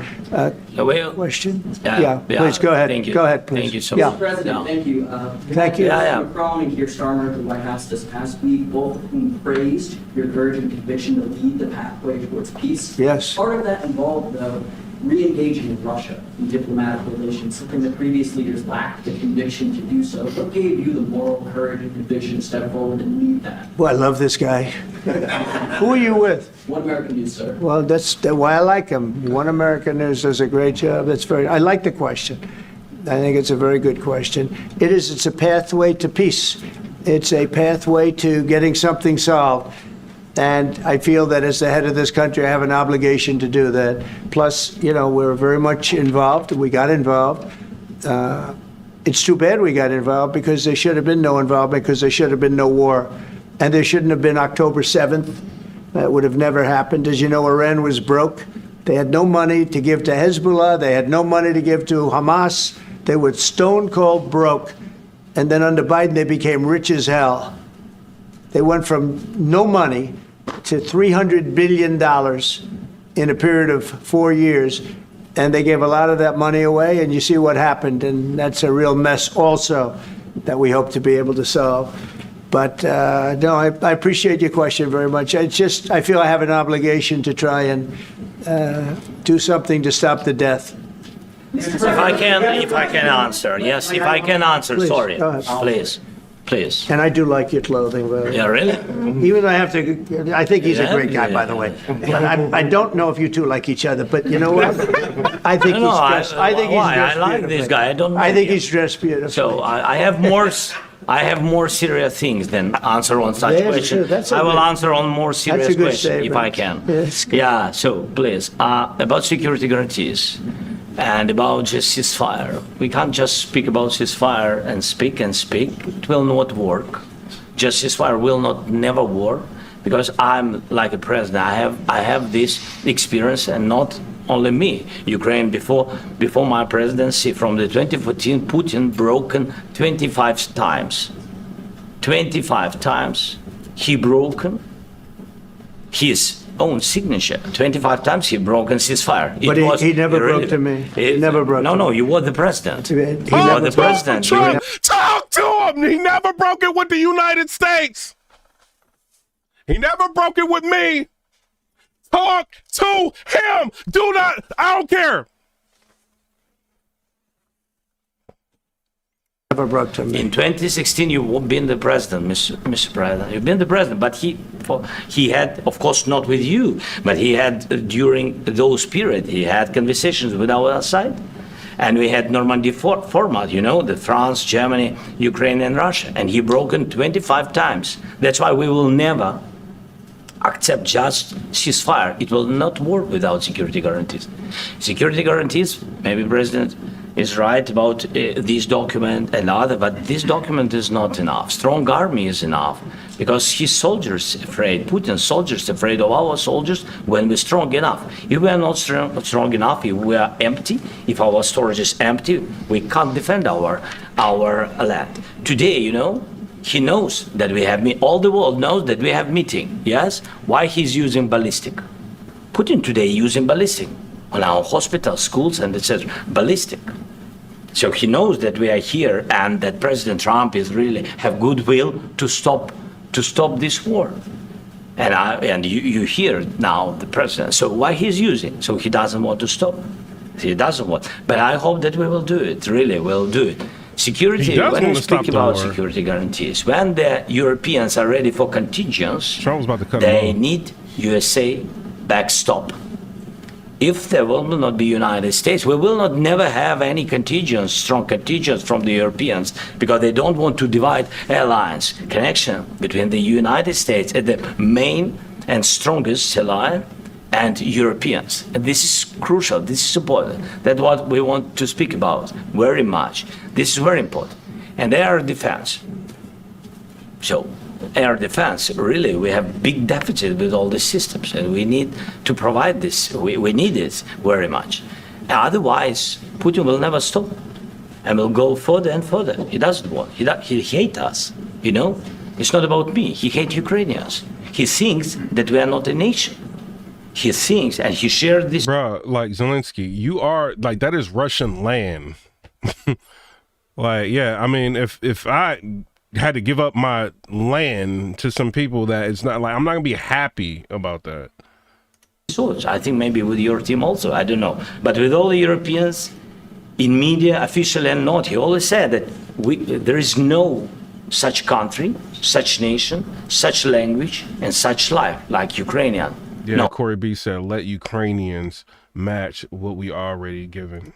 Question? Yeah, please go ahead. Thank you. Go ahead, please. Thank you so Yeah. much. President, thank you. Thank you. Yeah. Macron and Keir Starmer at the White House this past week, both of whom praised your courage and conviction to lead the pathway towards peace. Yes. Part of that involved, though, re-engaging with Russia in diplomatic relations, something that previous leaders lacked the conviction to do so. What gave you the moral courage and conviction to step forward and lead that? Boy, I love this guy. Who are you with? One American News, sir. Well, that's why I like him. One American News does a great job. I like the question. I think it's a very good question. It's a pathway to peace. It's a pathway to getting something solved. And I feel that as the head of this country, I have an obligation to do that. Plus, we're very much involved. We got involved. it's too bad we got involved because there should have been no involvement because there should have been no war. And there shouldn't have been October 7th. That would have never happened. As you know, Iran was broke. They had no money to give to Hezbollah. They had no money to give to Hamas. They were stone cold broke. And then under Biden, they became rich as hell. They went from no money to $300 billion in a period of 4 years. And they gave a lot of that money away. And you see what happened. And that's a real mess also that we hope to be able to solve. But no, I appreciate your question very much. It's just, I feel I have an obligation to try and do something to stop the death. If I can answer, yes, if I can answer, Please, sorry, go ahead. please. And I do like your clothing, but Yeah, really? even though I have to, I think he's a Yeah, great guy, by the way. But I don't know if you two like each other, but you know what? I think he's dressed. I think he's why? dressed I like beautifully. this guy. I don't know I think him. he's dressed beautifully. So I have more. I have more serious things than answer on such Yes, questions. sure, that's a I will good- answer on more serious good questions if I statement. can. Yes, good. Yeah. So please, about security guarantees and about just ceasefire. We can't just speak about ceasefire and speak and speak. It will not work. Just ceasefire will not never work because I'm like a president. I have this experience and not only me. Ukraine before my presidency from the 2014, Putin broken 25 times. 25 times he broken his own signature. 25 times he broken ceasefire. But he never broke to me. He never broke No, to no, me. you were the president. He You never were the broke. president. You Trump, talk to him. He never broke it with the United States. He never broke it with me. Talk to him. Do not. I don't care. Never broke to me. In 2016, you've been the president, Mr. President. You've been the president, but he had, of course, not with you, but he had during those periods, he had conversations with our side. And we had Normandy format, you know, the France, Germany, Ukraine, and Russia. And he broken 25 times. That's why we will never accept just ceasefire. It will not work without security guarantees. Security guarantees, maybe President is right about this document and other, but this document is not enough. Strong army is enough because his soldiers afraid, Putin's soldiers afraid of our soldiers when we're strong enough. If we are not strong enough, if we are empty, if our storage is empty, we can't defend our land. Today, you know, he knows that we have, all the world knows that we have meeting, yes? Why he's using ballistic? Putin today using ballistic on our hospitals, schools, and etc. Ballistic. So he knows that we are here and that President Trump is really have goodwill to stop this war. And you hear now the president. So why he's using? So he doesn't want to stop. He doesn't want. But I hope that we will do it. Really, we'll do it. Security, when we speak about security guarantees, when the Europeans are ready for contingents, they need USA backstop. If there will not be United States, we will not never have any contingents, strong contingents from the Europeans, because they don't want to divide alliance, connection between the United States and the main and strongest ally and Europeans. And this is crucial, this is important. That's what we want to speak about very much. This is very important. And air defense. So air defense, really, we have big deficit with all the systems, and we need to provide this. We need it very much. Otherwise, Putin will never stop and will go further and further. He doesn't want. He hates us, you know? It's not about me. He hates Ukrainians. He thinks that we are not a nation. He thinks, and he shared this. Bruh, like Zelensky, you are, like, that is Russian land. Like, yeah, I mean, if I had to give up my land to some people that it's not like, I'm not gonna be happy about that. I think maybe with your team also, I don't know. But with all the Europeans, in media, official and not, he always said that there is no such country, such nation, such language, and such life like Ukrainian. Yeah, No. Corey B said, let Ukrainians match what we already given.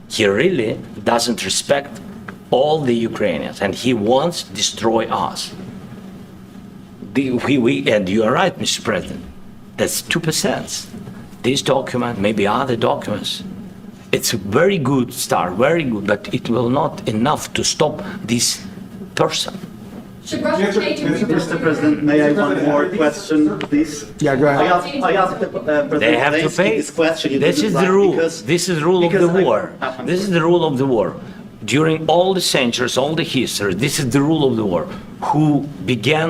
He really doesn't respect all the Ukrainians, and he wants to destroy us. And you are right, Mr. President. That's 2%. This document, maybe other documents, It's a very good start, very good, but it will not enough to stop this person. Should Russia change Mr. President, may I one more question, please? Yeah, go ahead. I asked President They have to Zelenskyy pay. this question. You This didn't is the like rule. because- This is the rule of the because I- war. This is the rule of the war. During all the centuries, all the history, this is the rule of the war. Who began,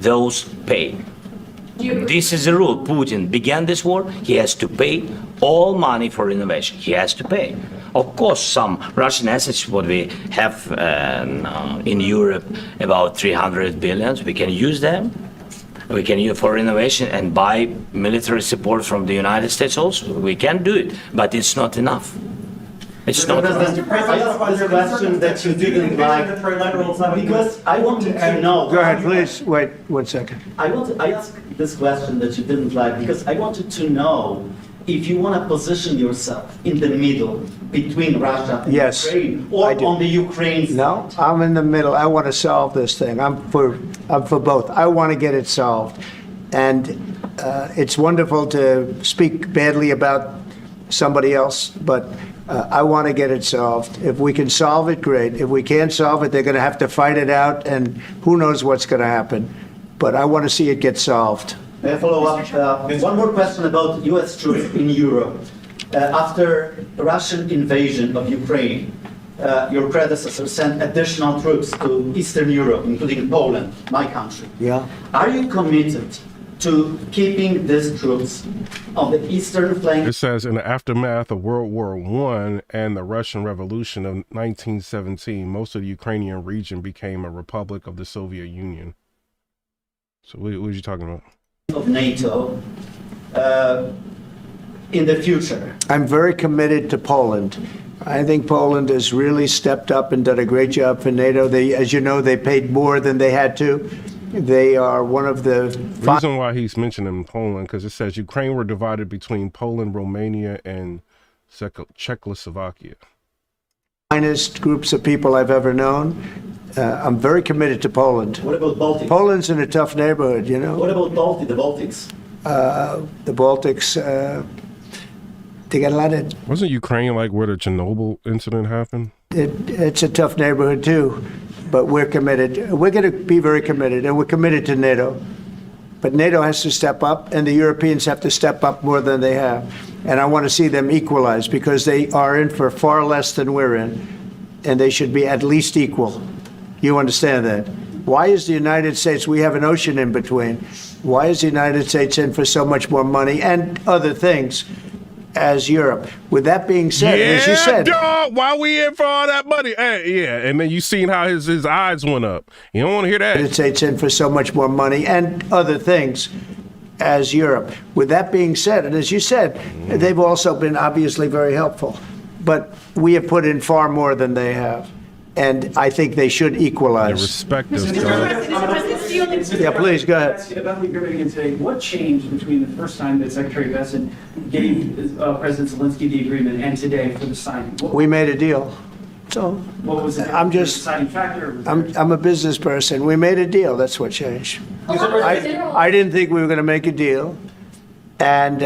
those pay. This is the rule. Putin began this war. He has to pay all money for innovation. He has to pay. Of course, some Russian assets, what we have in Europe, about 300 billions, we can use them. We can use for innovation and buy military support from the United States also. We can do it, but it's not enough. It's not enough. President, I asked this question that you didn't like because I wanted to know. Go ahead, please. Wait 1 second. I asked this question that you didn't like because I wanted to know if you want to position yourself in the middle between Russia and Yes, Ukraine or I do. on the Ukraine side. No, I'm in the middle. I want to solve this thing. I'm for both. I want to get it solved. And it's wonderful to speak badly about somebody else, but I want to get it solved. If we can solve it, great. If we can't solve it, they're going to have to fight it out, and who knows what's going to happen. But I want to see it get solved. May I follow up? One more question about U.S. troops in Europe. After Russian invasion of Ukraine, your predecessor sent additional troops to Eastern Europe, including Poland, my country. Yeah. Are you committed to keeping these troops on the eastern flank? It says in the aftermath of World War I and the Russian Revolution of 1917, most of the Ukrainian region became a republic of the Soviet Union. So what are you talking about? Of NATO in the future. I'm very committed to Poland. I think Poland has really stepped up and done a great job for NATO. They, as you know, they paid more than they had to. They are one of the reason why he's mentioning Poland, because it says Ukraine were divided between Poland, Romania, and Czechoslovakia. finest groups of people I've ever known. I'm very committed to Poland. What about Baltics? Poland's in a tough neighborhood, you know. What about the Baltics? The Baltics, they got a lot of. Wasn't Ukraine like where the Chernobyl incident happened? It's a tough neighborhood too, but we're committed. We're going to be very committed, and we're committed to NATO. But NATO has to step up, and the Europeans have to step up more than they have. And I want to see them equalize because they are in for far less than we're in, and they should be at least equal. You understand that? Why is the United States, we have an ocean in between, why is the United States in for so much more money and other things as Europe? With that being said, as you said, dog, why we in for all that money? Hey, yeah, and then you seen how his eyes went up. You don't want to hear that. the United States in for so much more money and other things as Europe. With that being said, and as you said, they've also been obviously very helpful, but we have put in far more than they have. And I think they should equalize. Respect this, Mr. dog. President, Yeah, please, go ahead. About the agreement today, what changed between the first time that Secretary Bessent gave President Zelenskyy the agreement and today for the signing? We made a deal. So What was I'm the just, deciding factor? I'm a business person. We made a deal. That's what changed. I didn't think we were going to make a deal. And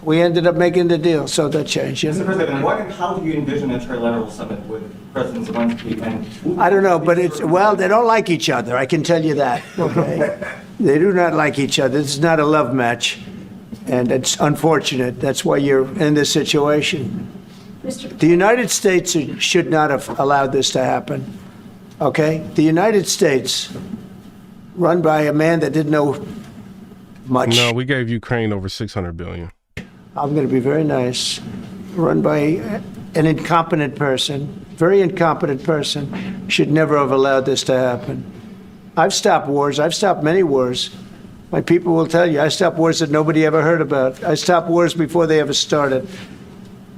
we ended up making the deal. So that changed. You Mr. know? President, what and how do you envision a trilateral summit with President Zelenskyy and? I don't know, but it's, well, they don't like each other. I can tell you that. Okay. They do not like each other. This is not a love match. And it's unfortunate. That's why you're in this situation. The United States should not have allowed this to happen, okay? The United States, run by a man that didn't know much. No, we gave Ukraine over $600 billion. I'm going to be very nice. Run by an incompetent person, very incompetent person, should never have allowed this to happen. I've stopped wars. I've stopped many wars. My people will tell you, I stopped wars that nobody ever heard about. I stopped wars before they ever started.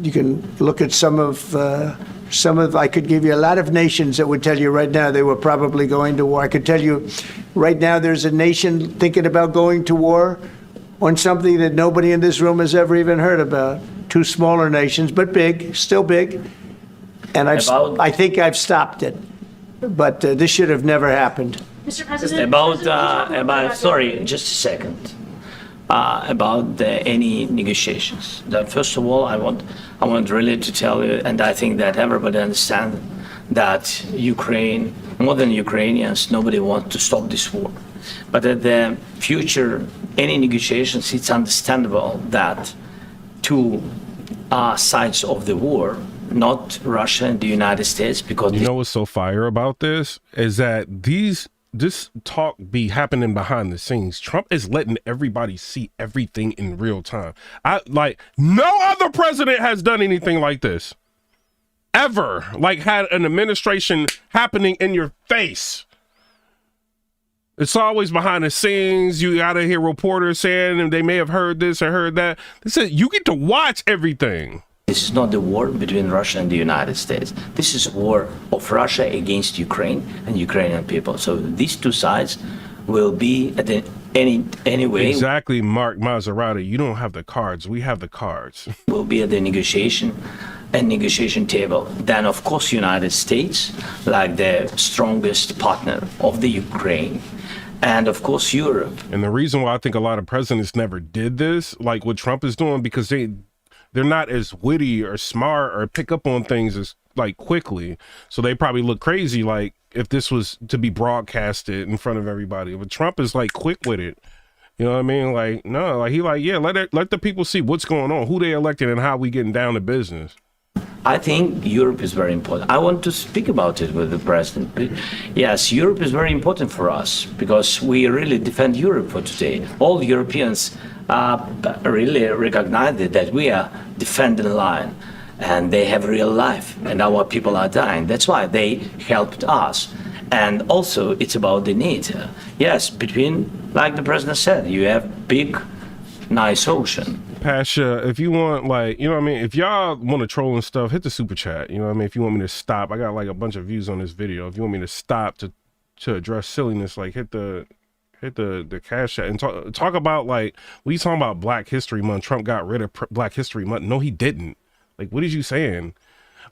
You can look at some of, I could give you a lot of nations that would tell you right now they were probably going to war. I could tell you right now there's a nation thinking about going to war on something that nobody in this room has ever even heard about. Two smaller nations, but big, still big. And I think I've stopped it. But this should have never happened. Mr. President? Sorry, just a second. about any negotiations. First of all, I want really to tell you, and I think that everybody understands that Ukraine, more than Ukrainians, nobody wants to stop this war. But at the future, any negotiations, it's understandable that two sides of the war, not Russia and the United States, because you know what's so fire about this is that this talk be happening behind the scenes. Trump is letting everybody see everything in real time. Like no other president has done anything like this ever. Like had an administration happening in your face. It's always behind the scenes. You gotta hear reporters saying, and they may have heard this or heard that. They said you get to watch everything. This is not the war between Russia and the United States. This is a war of Russia against Ukraine and Ukrainian people. So these two sides will be at any way. Exactly, Mark Maserati. You don't have the cards. We have the cards. Will be at the negotiation table. Then, of course, United States, like the strongest partner of the Ukraine. And of course, Europe. And the reason why I think a lot of presidents never did this, like what Trump is doing, because they're not as witty or smart or pick up on things as like quickly. So they probably look crazy like if this was to be broadcasted in front of everybody. But Trump is like quick with it. You know what I mean? Like, no, like he like, yeah, let the people see what's going on, who they elected and how we getting down to business. I think Europe is very important. I want to speak about it with the president. But yes, Europe is very important for us because we really defend Europe for today. All Europeans really recognize that we are defending the line and they have real life and our people are dying. That's why they helped us. And also it's about the NATO. Yes, between, like the president said, you have big, nice ocean. Pasha, if you want, like, you know what I mean? If y'all want to troll and stuff, hit the super chat. You know what I mean? If you want me to stop, I got like a bunch of views on this video. If you want me to stop to address silliness, like hit the cash chat and talk about like, we talking about Black History Month. Trump got rid of Black History Month. No, he didn't. Like, what is you saying?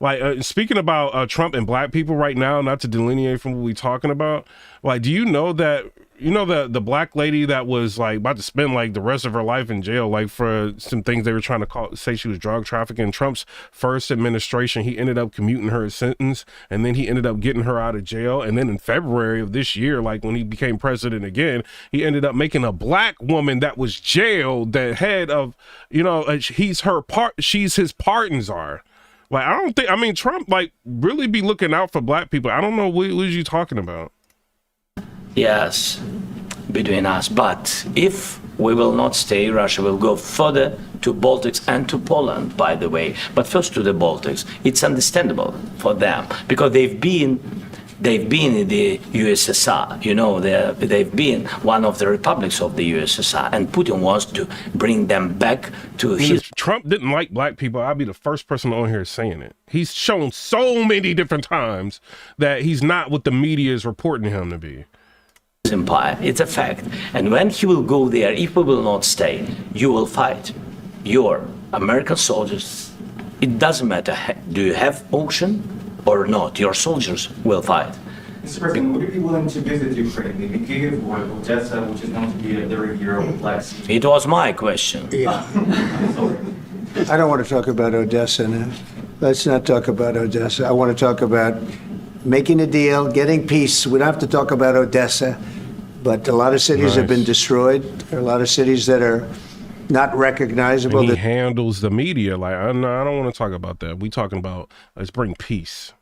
Like, speaking about Trump and black people right now, not to delineate from what we talking about, like, do you know that, the black lady that was like about to spend like the rest of her life in jail, like for some things they were trying to say she was drug trafficking. Trump's first administration, he ended up commuting her sentence and then he ended up getting her out of jail. And then in February of this year, like when he became president again, he ended up making a black woman that was jailed the head of, she's his pardon czar. Like, I mean, Trump, like, really be looking out for black people. I don't know what you talking about. Yes, between us. But if we will not stay, Russia will go further to Baltics and to Poland, by the way. But first to the Baltics. It's understandable for them because they've been in the USSR, they've been one of the republics of the USSR, and Putin wants to bring them back to his... Trump didn't like black people. I'll be the first person on here saying it. He's shown so many different times that he's not what the media is reporting him to be. Empire. It's a fact. And when he will go there, if we will not stay, you will fight. Your American soldiers, it doesn't matter, do you have ocean or not, your soldiers will fight. Mr. President, would you be willing to visit Ukraine, maybe Kyiv or Odessa, which is known to be a very hero of Black Sea? It was my question. Yeah. I don't want to talk about Odessa now. Let's not talk about Odessa. I want to talk about making a deal, getting peace. We don't have to talk about Odessa, but a lot of cities have been destroyed. There are a lot of cities that are not recognizable. And he handles the media like, I don't want to talk about that. We talking about, let's bring peace.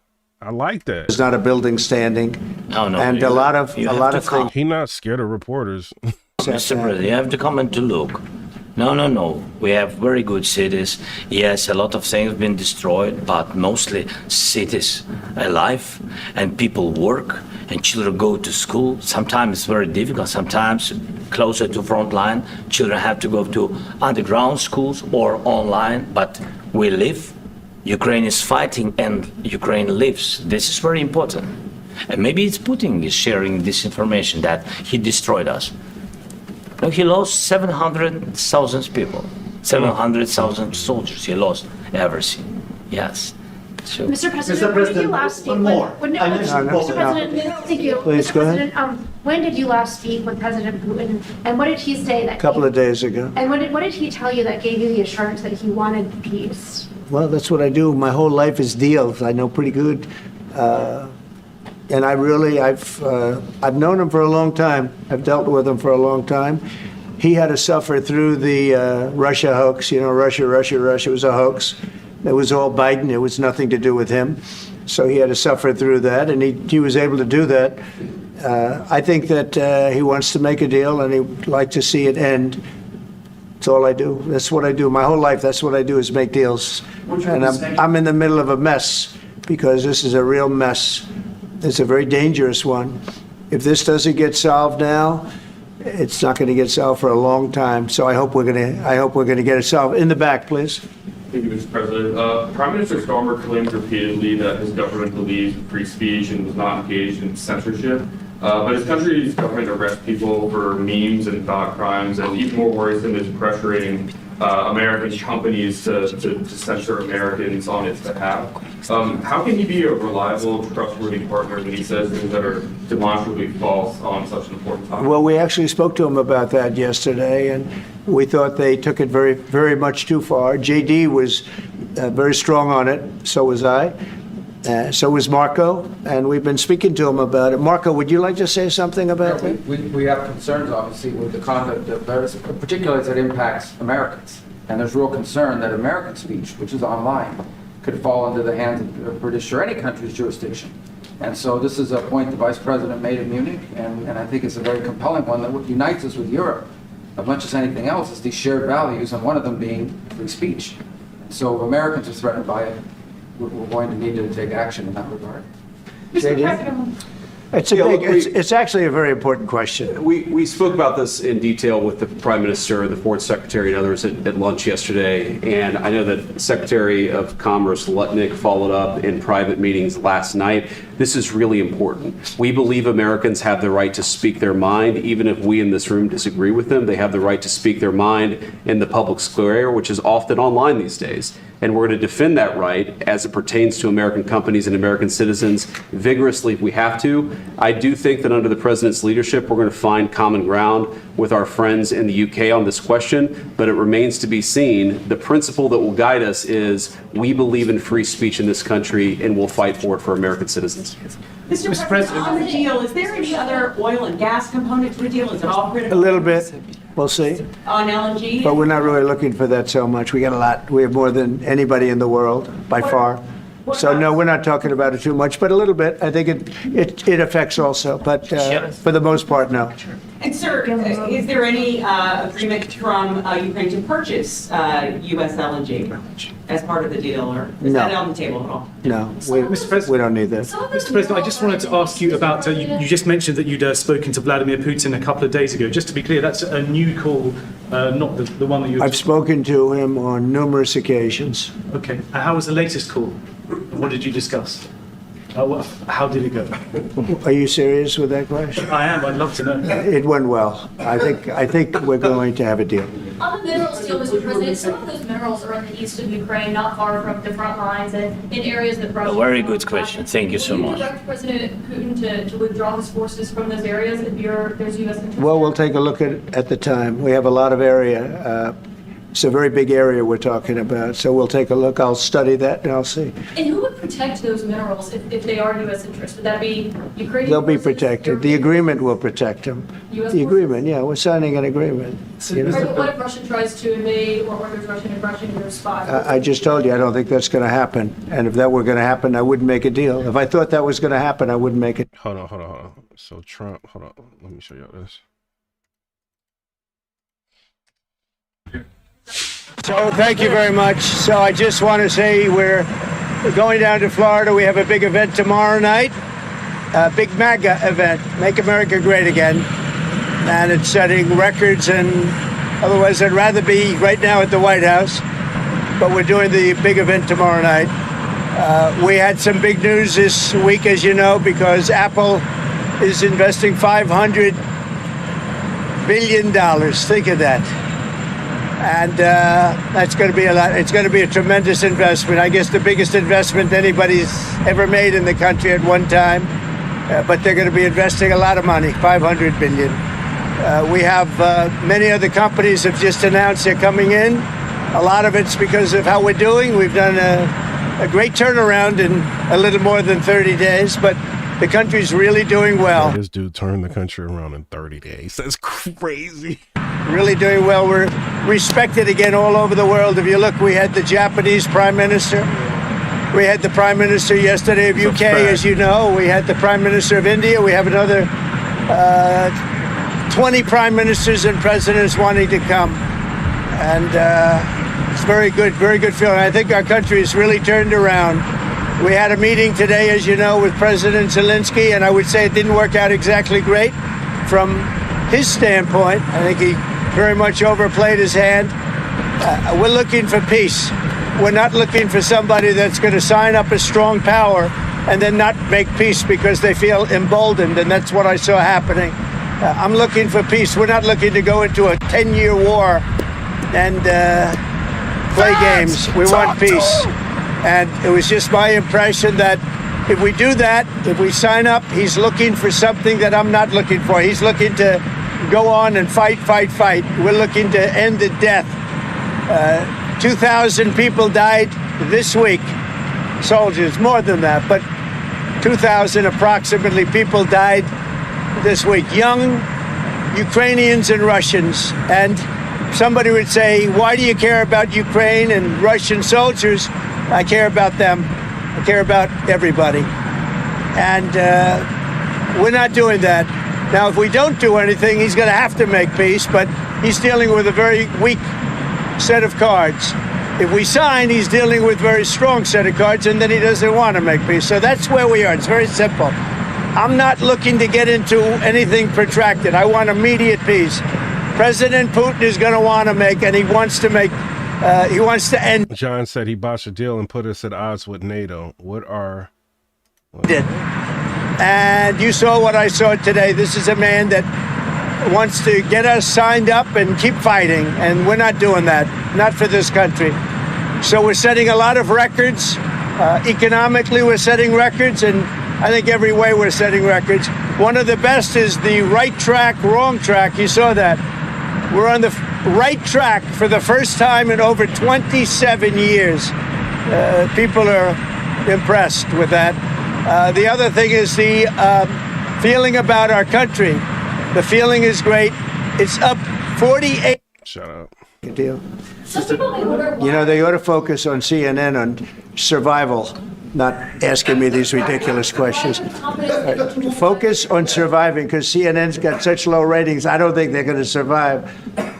I like that. There's not a building standing. No, and a lot of things. He's not scared of reporters. Mr. President, you have to come and to look. No. We have very good cities. Yes, a lot of things have been destroyed, but mostly cities alive and people work and children go to school. Sometimes it's very difficult. Sometimes closer to front line, children have to go to underground schools or online, but we live. Ukraine is fighting and Ukraine lives. This is very important. And maybe it's Putin is sharing this information that he destroyed us. No, he lost 700,000 people, 700,000 soldiers. He lost everything. Yes. So, Mr. President, Mr. when did President, you last speak one with? more. When, I mentioned No, both Mr. of them. President, thank you. Please, Mr. go ahead. President, when did you last speak with President Putin, and what did he say that? A couple of days ago. And what did he tell you that gave you the assurance that he wanted peace? Well, that's what I do. My whole life is deals. I know pretty good. And I've known him for a long time. I've dealt with him for a long time. He had to suffer through the Russia hoax. You know, Russia was a hoax. It was all Biden. It was nothing to do with him. So he had to suffer through that, and he was able to do that. I think that he wants to make a deal, and he'd like to see it end. That's all I do. That's what I do. My whole life, that's what I do, is make deals. And I'm in the middle of a mess, because this is a real mess. It's a very dangerous one. If this doesn't get solved now, it's not going to get solved for a long time. So I hope we're going to get it solved. In the back, please. Thank you, Mr. President. Prime Minister Starmer claims repeatedly that his government believes in free speech and was not engaged in censorship. But his country's government arrests people for memes and thought crimes, and even more worrisome is pressuring American companies to censor Americans on its behalf. How can he be a reliable, trustworthy partner when he says things that are demonstrably false on such an important topic? Well, we actually spoke to him about that yesterday, and we thought they took it very, very much too far. JD was very strong on it. So was I. So was Marco, and we've been speaking to him about it. Marco, would you like to say something about that? We have concerns, obviously, with the conduct of various, particularly as it impacts Americans. And there's real concern that American speech, which is online, could fall into the hands of British or any country's jurisdiction. And so this is a point the Vice President made in Munich, and I think it's a very compelling one that what unites us with Europe, as much as anything else, is these shared values, and one of them being free speech. So if Americans are threatened by it, we're going to need to take action in that regard. Mr. President. It's actually a very important question. We spoke about this in detail with the Prime Minister, the Foreign Secretary, and others at lunch yesterday. And I know that Secretary of Commerce Lutnick followed up in private meetings last night. This is really important. We believe Americans have the right to speak their mind, even if we in this room disagree with them. They have the right to speak their mind in the public square, which is often online these days. And we're going to defend that right as it pertains to American companies and American citizens vigorously if we have to. I do think that under the President's leadership, we're going to find common ground with our friends in the UK on this question, but it remains to be seen. The principle that will guide us is we believe in free speech in this country, and we'll fight for it for American citizens. Mr. President, on the deal, is there any other oil and gas component to the deal? Is it all critical? A little bit. We'll see. On LNG? But we're not really looking for that so much. We got a lot. We have more than anybody in the world, by far. So no, we're not talking about it too much, but a little bit. I think it affects also, but for the most part, no. And sir, is there any agreement from Ukraine to purchase U.S. LNG as part of the deal, or is that on the table at all? No, we don't need that. Mr. President, I just wanted to ask you about, you just mentioned that you'd spoken to Vladimir Putin a couple of days ago. Just to be clear, that's a new call, not the one that you... I've spoken to him on numerous occasions. Okay. And how was the latest call? What did you discuss? How did it go? Are you serious with that question? I am. I'd love to know. It went well. I think we're going to have a deal. On the minerals deal, Mr. President, some of those minerals are in the east of Ukraine, not far from the front lines, and in areas that Russia... A very good question. Thank you so Would you much. direct President Putin to withdraw his forces from those areas if there's U.S. interest? Well, we'll take a look at the time. We have a lot of area. It's a very big area we're talking about, so we'll take a look. I'll study that and I'll see. And who would protect those minerals if they are U.S. interest? Would that be Ukrainian? They'll be protected. The agreement will protect them. The agreement, yeah, we're signing an agreement. Right, but what if Russia tries to invade or there's Russian aggression in their spot? I just told you, I don't think that's going to happen. And if that were going to happen, I wouldn't make a deal. If I thought that was going to happen, I wouldn't make it. Hold on. So Trump, hold on. Let me show you this. So thank you very much. So I just want to say we're going down to Florida. We have a big event tomorrow night, a big MAGA event, Make America Great Again. And it's setting records, and otherwise I'd rather be right now at the White House. But we're doing the big event tomorrow night. We had some big news this week, as you know, because Apple is investing $500 billion. Think of that. And that's going to be a lot. It's going to be a tremendous investment. I guess the biggest investment anybody's ever made in the country at one time. But they're going to be investing a lot of money, $500 billion. We have many other companies have just announced they're coming in. A lot of it's because of how we're doing. We've done a great turnaround in a little more than 30 days, but the country's really doing well. This dude turned the country around in 30 days. That's crazy. Really doing well. We're respected again all over the world. If you look, we had the Japanese Prime Minister. We had the Prime Minister yesterday of UK, as you know. We had the Prime Minister of India. We have another 20 Prime Ministers and Presidents wanting to come. And it's very good feeling. I think our country has really turned around. We had a meeting today, as you know, with President Zelenskyy, and I would say it didn't work out exactly great from his standpoint. I think he very much overplayed his hand. We're looking for peace. We're not looking for somebody that's going to sign up a strong power and then not make peace because they feel emboldened, and that's what I saw happening. I'm looking for peace. We're not looking to go into a 10-year war and play games. We want peace. And it was just my impression that if we do that, if we sign up, he's looking for something that I'm not looking for. He's looking to go on and fight. We're looking to end the death. 2,000 people died this week. Soldiers, more than that, but 2,000 approximately people died this week. Young Ukrainians and Russians. And somebody would say, why do you care about Ukraine and Russian soldiers? I care about them. I care about everybody. And we're not doing that. Now, if we don't do anything, he's going to have to make peace, but he's dealing with a very weak set of cards. If we sign, he's dealing with a very strong set of cards, and then he doesn't want to make peace. So that's where we are. It's very simple. I'm not looking to get into anything protracted. I want immediate peace. President Putin is going to want to make, and he wants to make, he wants to end. John said he botched a deal and put us at odds with NATO. What are... Did. And you saw what I saw today. This is a man that wants to get us signed up and keep fighting, and we're not doing that. Not for this country. So we're setting a lot of records. Economically, we're setting records, and I think every way we're setting records. One of the best is the right track, wrong track. You saw that. We're on the right track for the first time in over 27 years. People are impressed with that. The other thing is the feeling about our country. The feeling is great. It's up 48. Shut up. Good deal. You know, they ought to focus on CNN on survival, not asking me these ridiculous questions. Focus on surviving, because CNN's got such low ratings. I don't think they're going to survive.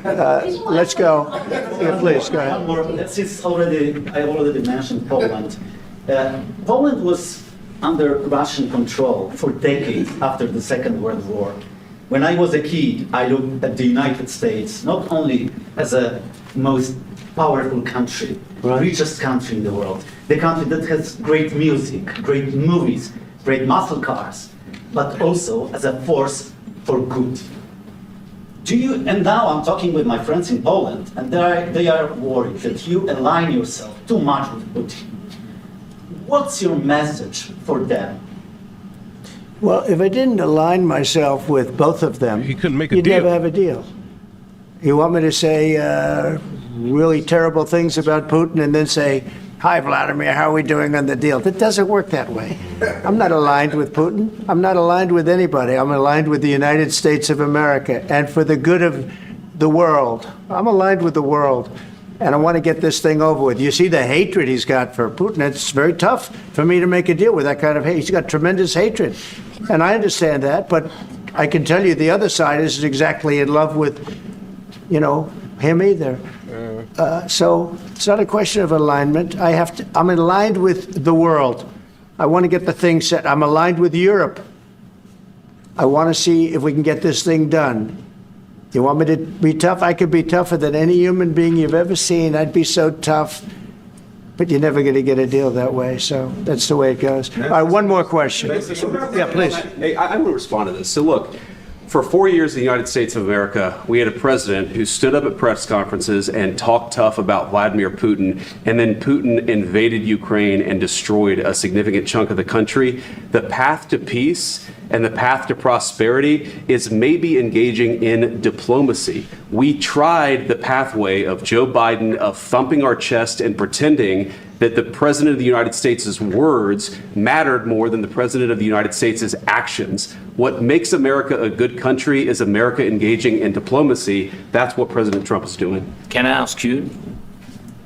Let's go. Yeah, please, go ahead. Since I already mentioned Poland. Poland was under Russian control for decades after the Second World War. When I was a kid, I looked at the United States not only as a most powerful country, richest country in the world, the country that has great music, great movies, great muscle cars, but also as a force for good. And now I'm talking with my friends in Poland, and they are worried that you align yourself too much with Putin. What's your message for them? Well, if I didn't align myself with both of them, he couldn't make a you'd deal. never have a deal. You want me to say really terrible things about Putin and then say, hi, Vladimir, how are we doing on the deal? That doesn't work that way. I'm not aligned with Putin. I'm not aligned with anybody. I'm aligned with the United States of America and for the good of the world. I'm aligned with the world. And I want to get this thing over with. You see the hatred he's got for Putin. It's very tough for me to make a deal with that kind of hate. He's got tremendous hatred. And I understand that, but I can tell you the other side isn't exactly in love with, you know, him either. So it's not a question of alignment. I'm aligned with the world. I want to get the thing set. I'm aligned with Europe. I want to see if we can get this thing done. You want me to be tough? I could be tougher than any human being you've ever seen. I'd be so tough. But you're never going to get a deal that way. So that's the way it goes. All right, one more question. Yeah, please. Hey, I want to respond to this. So look, For 4 years in the United States of America, we had a president who stood up at press conferences and talked tough about Vladimir Putin, and then Putin invaded Ukraine and destroyed a significant chunk of the country. The path to peace and the path to prosperity is maybe engaging in diplomacy. We tried the pathway of Joe Biden, of thumping our chest and pretending that the President of the United States' words mattered more than the President of the United States' actions. What makes America a good country is America engaging in diplomacy. That's what President Trump is doing. Can I ask you?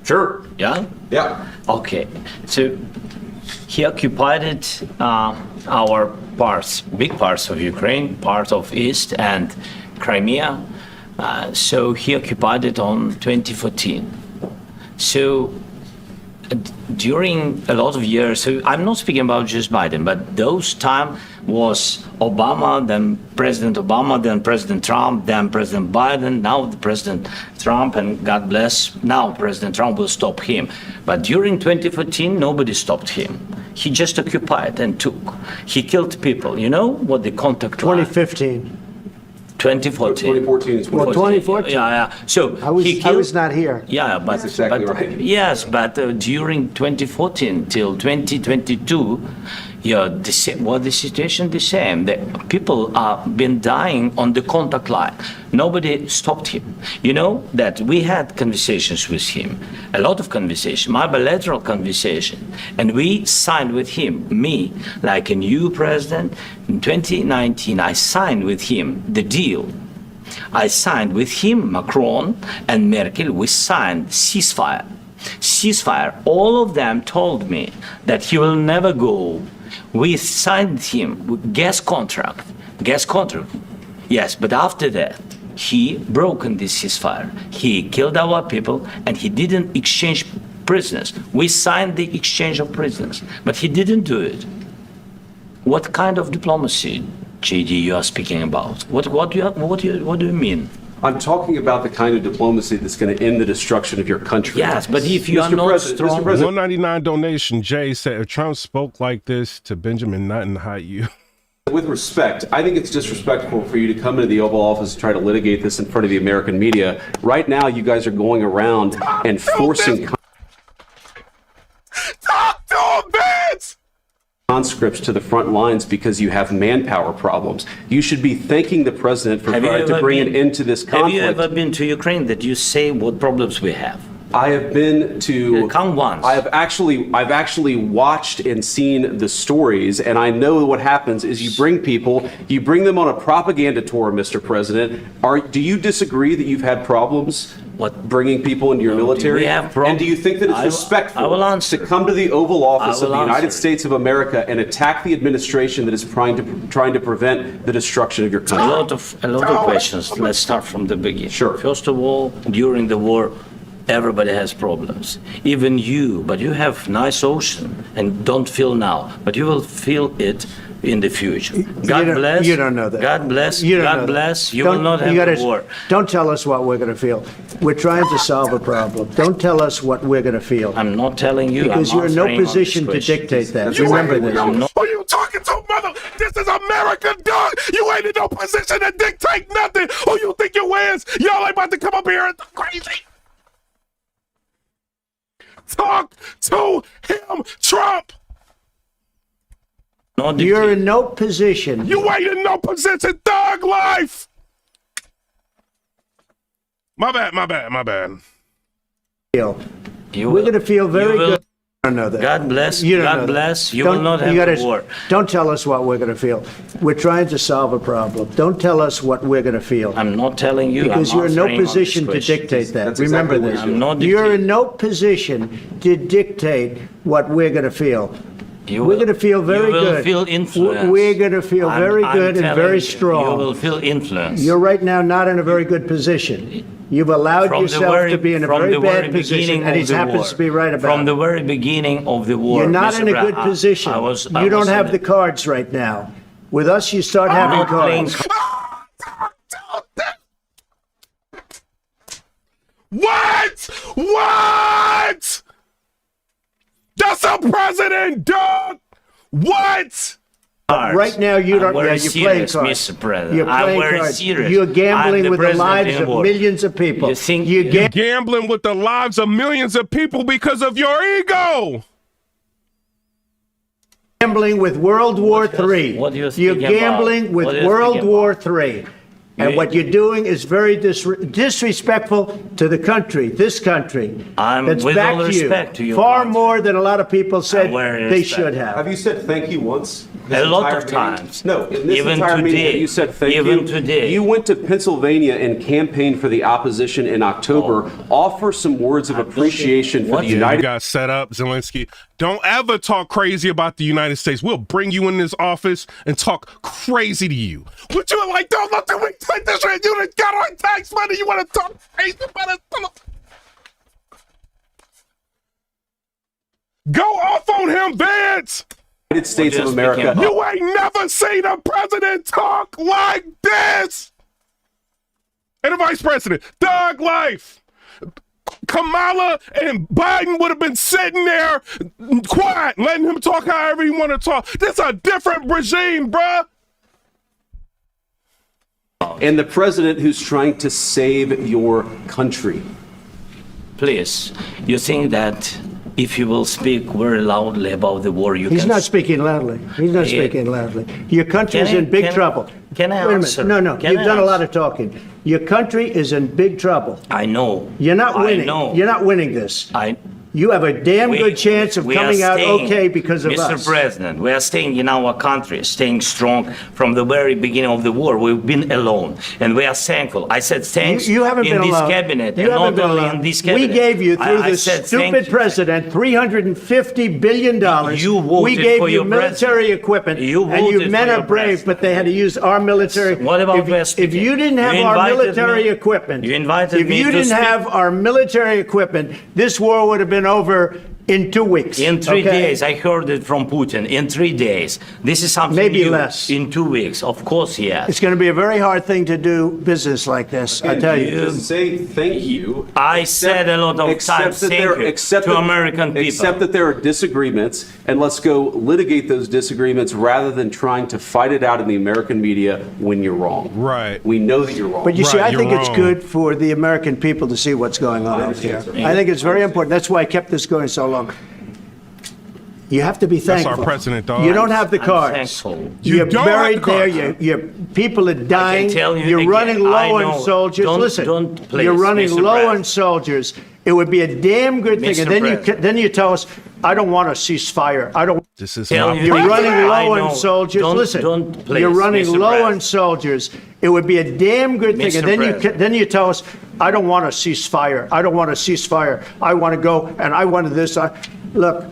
Sure. Yeah? Yeah. Okay. So he occupied our parts, big parts of Ukraine, part of East and Crimea. So he occupied it on 2014. So during a lot of years, so I'm not speaking about just Biden, but those time was Obama, then President Obama, then President Trump, then President Biden, now the President Trump, and God bless, now President Trump will stop him. But during 2014, nobody stopped him. He just occupied and took. He killed people. You know what the contact 2015. 2014. 2014 is Well, 2014. Yeah. So I was not here. Yeah, but That's exactly right. Yes, but during 2014 till 2022, yeah, the situation the same. The people have been dying on the contact line. Nobody stopped him. You know that we had conversations with him, a lot of conversation, my bilateral conversation, and we signed with him, me, like a new president. In 2019, I signed with him the deal. I signed with him, Macron and Merkel, we signed ceasefire. Ceasefire, all of them told me that he will never go. We signed him with gas contract. Yes, but after that, he broken this ceasefire. He killed our people and he didn't exchange prisoners. We signed the exchange of prisoners, but he didn't do it. What kind of diplomacy, JD, you are speaking about? What do you mean? I'm talking about the kind of diplomacy that's going to end the destruction of your country. Yes, but if you are not strong... 199 donation, Jay said, if Trump spoke like this to Benjamin Netanyahu. With respect, I think it's disrespectful for you to come into the Oval Office and try to litigate this in front of the American media. Right now, you guys are going around and forcing... Talk to him, bitch! Conscripts to the front lines because you have manpower problems. You should be thanking the president for trying to bring an end to this conflict. Have you ever been to Ukraine that you say what problems we have? I have been to. Come once. I've actually watched and seen the stories, and I know what happens is you bring them on a propaganda tour, Mr. President. Do you disagree that you've had problems? What? Bringing people into your military? We have problems. And do you think that it's respectful to come to the Oval Office of the United States of America and attack the administration that is trying to prevent the destruction of your country? A lot of questions. Let's start from the beginning. Sure. First of all, during the war, everybody has problems. Even you, but you have nice ocean and don't feel now, but you will feel it in the future. God bless. You don't know that. God bless. You don't God know bless. that. You will not have a war. Don't tell us what we're going to feel. We're trying to solve a problem. Don't tell us what we're going to feel. I'm not telling you. Because you're in no position to dictate that. Remember this. Who you talking to, mother? This is America, dog. You ain't in no position to dictate nothing. Who you think you is? Y'all ain't about to come up here and crazy. Talk to him, Trump. You're in no position. You ain't in no position, thug life. My bad. We're going to feel very good. I don't know that. God bless. You don't God know bless. that. You will not have a war. Don't tell us what we're going to feel. We're trying to solve a problem. Don't tell us what we're going to feel. I'm not telling you. Because you're in no position to dictate that. Remember this. You're in no position to dictate what we're going to feel. We're going to feel very good. You will feel influence. We're going to feel very good and very strong. You will feel influence. You're right now not in a very good position. You've allowed yourself to be in a very bad position, and he happens to be right about it. From the very beginning of the war. You're not in a good position. You don't have the cards right now. With us, you start having cards. What? That's a president, dog. What? Right now, you don't. I'm very You're playing serious, cards. Mr. President. You're I'm playing very cards. serious. You're gambling I'm with the president lives of anymore. millions of people. You think You're Gambling with the lives of millions of people because of your ego. gambling with World War III. What do you You're speak about? gambling with What do you World speak War III. And You- what you're doing is very disrespectful to the country, this country. I'm that's with back all respect to your far country. more than a lot of people said very they respect. should have. Have you said thank you once? A lot of times. No, in this Even entire meeting, today. have you said thank you. Even today. You went to Pennsylvania and campaigned for the opposition in October. Offer some words of appreciation for the You United got set up, Zelensky. Don't ever talk crazy about the United States. We'll bring you in this office and talk crazy to you. What you like? Don't look at me like this. You got our tax money. You want to talk crazy about it? Go off on him, Vance. States of America. You ain't never seen a president talk like this. And a vice president, Doug Life. Kamala and Biden would have been sitting there quiet, letting him talk however he want to talk. This a different regime, bruh. And the president who's trying to save your country. Please, you think that if you will speak very loudly about the war, you He's can... not speaking loudly. He's not speaking loudly. Your country's Can I- in big can- trouble. can I Wait a answer? minute. No, Can you've I done a lot answer? of talking. Your country is in big trouble. I know. You're not winning. I know. You're not winning this. I... You have a damn We- good chance of we are coming out staying- okay because of Mr. us. President, we are staying in our country, staying strong from the very beginning of the war. We've been alone, and we are thankful. I said thanks You haven't in been this alone. cabinet, You and haven't not been only alone. in this cabinet. We gave you, through I this said thank stupid you. president, $350 billion. You voted We gave for you your military equipment, You and you voted men for are your brave, president. but they had to use our military. What about if, West if you didn't have You our invited military me- equipment, you invited if me you to didn't speak- have our military equipment, this war would have been over in 2 weeks. In 3 okay? days, I heard it from Putin. In 3 days, this is something Maybe new. less. In 2 weeks, of course, yes. It's going to be a very hard thing to do business like this, I tell you. Just say thank you. I said a lot of times thank you to American people. Accept that there are disagreements, and let's go litigate those disagreements rather than trying to fight it out in the American media when you're wrong. Right. We know that you're wrong. But you see, Right, I think you're it's wrong. good for the American people to see what's going on out here. I think it's very important. That's why I kept this going so long. You have to be That's thankful. our president, dog. You don't have the I'm cards. thankful. You You're don't have buried the cards. there. Your people are dying. tell you You're again, running low I on know. soldiers. Don't- Listen, don't, please, you're running Mr. low President. on soldiers. It would be a damn good thing. Mr. And then President. then you tell us, I don't want a ceasefire. I don't. This is Tell my you- You're president. running I low know. on soldiers. Don't- Listen, don't, please, you're running Mr. low on President. soldiers. It would be a damn good thing. Mr. And then President. then you tell us, I don't want a ceasefire. I don't want a ceasefire. I want to go and I wanted this. Look,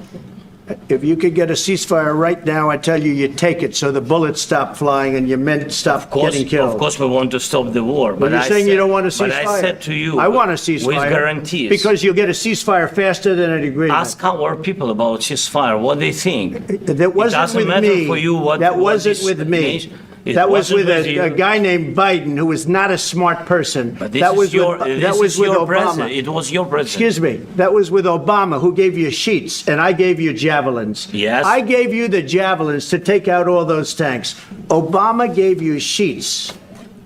if you could get a ceasefire right now, I tell you, you take it so the bullets stop flying and your men stop getting killed. Of course, we want to stop the war. But you're I saying you said- don't want a ceasefire. But I said to you, I want a ceasefire. with guarantees. Because you'll get a ceasefire faster than an agreement. Ask our people about ceasefire, what they think. That wasn't doesn't with matter me. for you what- That what wasn't this with me. nation- it That was wasn't with with you. a guy named Biden, who was not a smart person. But this That is was your, with, this that was is with your Obama. president. It was your president. Excuse me. That was with Obama, who gave you sheets, and I gave you javelins. Yes. I gave you the javelins to take out all those tanks. Obama gave you sheets.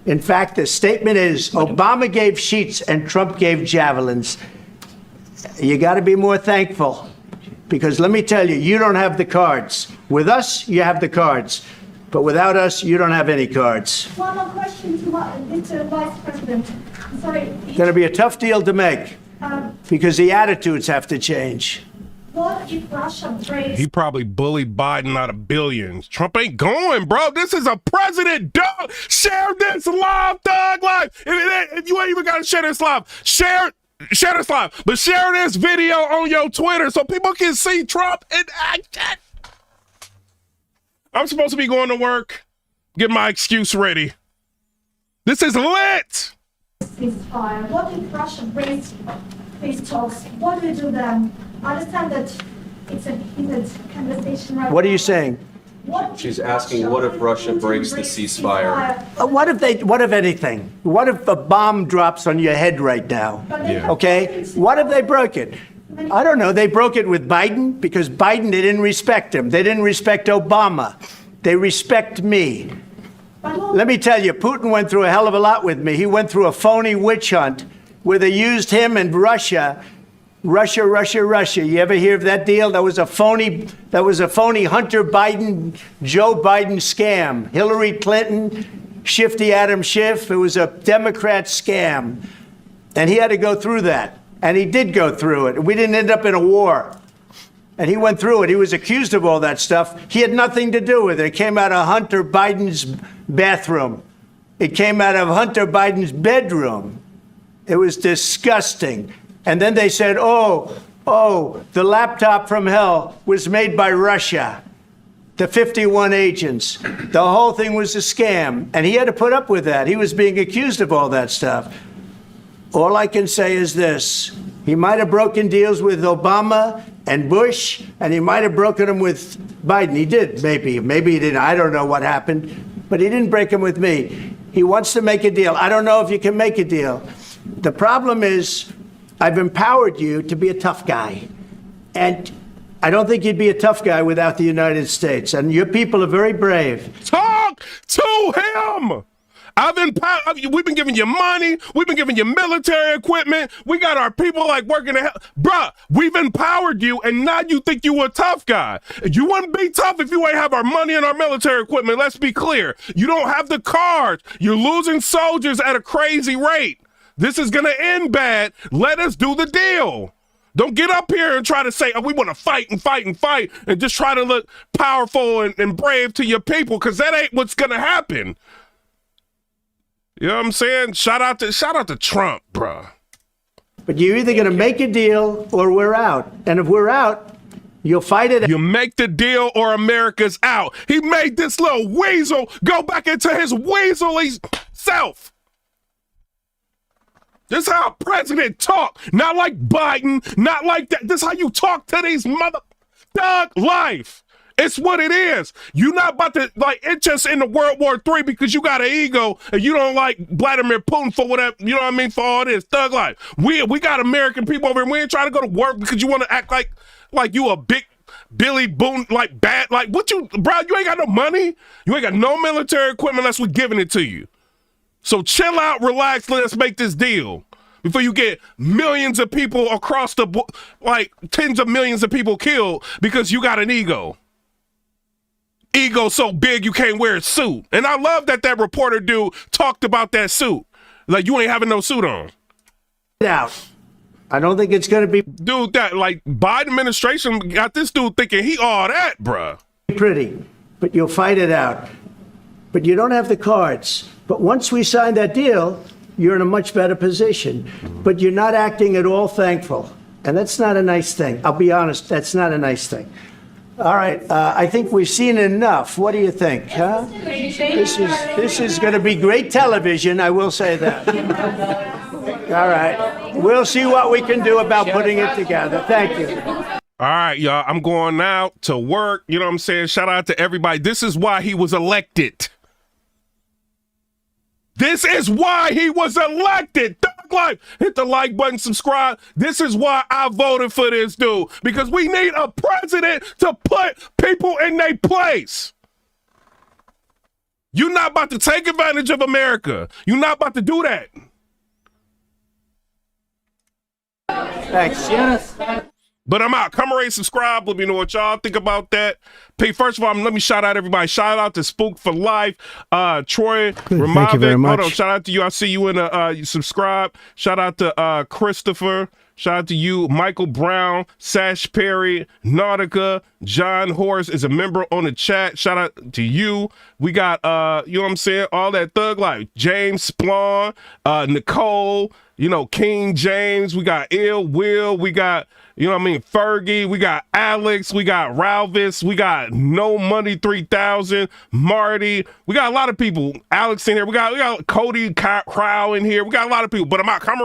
In fact, the statement is Obama gave sheets and Trump gave javelins. You got to be more thankful, because let me tell you, you don't have the cards. With us, you have the cards. But without us, you don't have any cards. One more question to Mr. Vice President. Sorry. Going to be a tough deal to make, because the attitudes have to change. What if Russia breaks? He probably bullied Biden out of billions. Trump ain't going, bro. This is a president, dog. Share this live, Thug Life. If you ain't even got to share this live, share this live. But share this video on your Twitter so people can see Trump in action. I'm supposed to be going to work. Get my excuse ready. This is lit. Ceasefire. What if Russia breaks peace talks? What do we do then? I understand that it's a heated conversation right now. What are you saying? What She's if asking, what if Russia Putin breaks the ceasefire? What if anything? What if a bomb drops on your head right now? Yeah. Okay? What if they broke it? I don't know. They broke it with Biden because Biden, they didn't respect him. They didn't respect Obama. They respect me. Let me tell you, Putin went through a hell of a lot with me. He went through a phony witch hunt where they used him and Russia. Russia. You ever hear of that deal? That was a phony Hunter Biden, Joe Biden scam. Hillary Clinton, Shifty Adam Schiff. It was a Democrat scam. And he had to go through that. And he did go through it. We didn't end up in a war. And he went through it. He was accused of all that stuff. He had nothing to do with it. It came out of Hunter Biden's bathroom. It came out of Hunter Biden's bedroom. It was disgusting. And then they said, oh, the laptop from hell was made by Russia. The 51 agents. The whole thing was a scam. And he had to put up with that. He was being accused of all that stuff. All I can say is this. He might have broken deals with Obama and Bush, and he might have broken them with Biden. He did, maybe. Maybe he didn't. I don't know what happened. But he didn't break them with me. He wants to make a deal. I don't know if you can make a deal. The problem is, I've empowered you to be a tough guy. And I don't think you'd be a tough guy without the United States. And your people are very brave. Talk to him! We've been giving you money. We've been giving you military equipment. We got our people like working bruh, we've empowered you, and now you think you a tough guy. You wouldn't be tough if you ain't have our money and our military equipment. Let's be clear. You don't have the cards. You're losing soldiers at a crazy rate. This is going to end bad. Let us do the deal. Don't get up here and try to say, oh, we want to fight and just try to look powerful and brave to your people, because that ain't what's going to happen. You know what I'm saying? Shout out to Trump, bro. But you're either going to make a deal or we're out. And if we're out, you'll fight it. You make the deal or America's out. He made this little weasel go back into his weaselly self. This is how a president talk. Not like Biden, not like that. This is how you talk to these mother thug life. It's what it is. You're not about to like it just in the World War III because you got an ego and you don't like Vladimir Putin for whatever, you know what I mean, for all this thug life. We got American people over here. We ain't trying to go to work because you want to act like you a big Billy Boone, like bad, like what you, bro, you ain't got no money. You ain't got no military equipment unless we're giving it to you. So chill out, relax, let's make this deal. Before you get millions of people across the, like tens of millions of people killed because you got an ego. Ego so big you can't wear a suit. And I love that reporter dude talked about that suit. Like you ain't having no suit on. Out. I don't think it's going to be. Dude, that like Biden administration got this dude thinking he all that, bruh. Pretty, but you'll fight it out. But you don't have the cards. But once we sign that deal, you're in a much better position. But you're not acting at all thankful. And that's not a nice thing. I'll be honest, that's not a nice thing. All right, I think we've seen enough. What do you think, huh? This is going to be great television, I will say that. All right, we'll see what we can do about putting it together. Thank you. All right, y'all, I'm going out to work. You know what I'm saying? Shout out to everybody. This is why he was elected. This is why he was elected. Life. Hit the like button, subscribe. This is why I voted for this dude, because we need a president to put people in their place. You're not about to take advantage of America. You're not about to do that. Thanks. Yes. But I'm out. Come rate, subscribe. Let me know what y'all think about that. First of all, let me shout out everybody. Shout out to Spook for Life. Troy Ramovic. Thank you very much. Hold on. Shout out to you. I see you in you subscribe. Shout out to Christopher. Shout out to you, Michael Brown, Sash Perry, Nautica, John Horse is a member on the chat. Shout out to you. We got you know what I'm saying, all that thug life. James Splawn, Nicole, you know, King James, we got Ill Will, we got, you know what I mean, Fergie, we got Alex, we got Ralvis, we got No Money 3000, Marty, we got a lot of people. Alex in here, we got Cody Crow in here, we got a lot of people, but I'm out. Come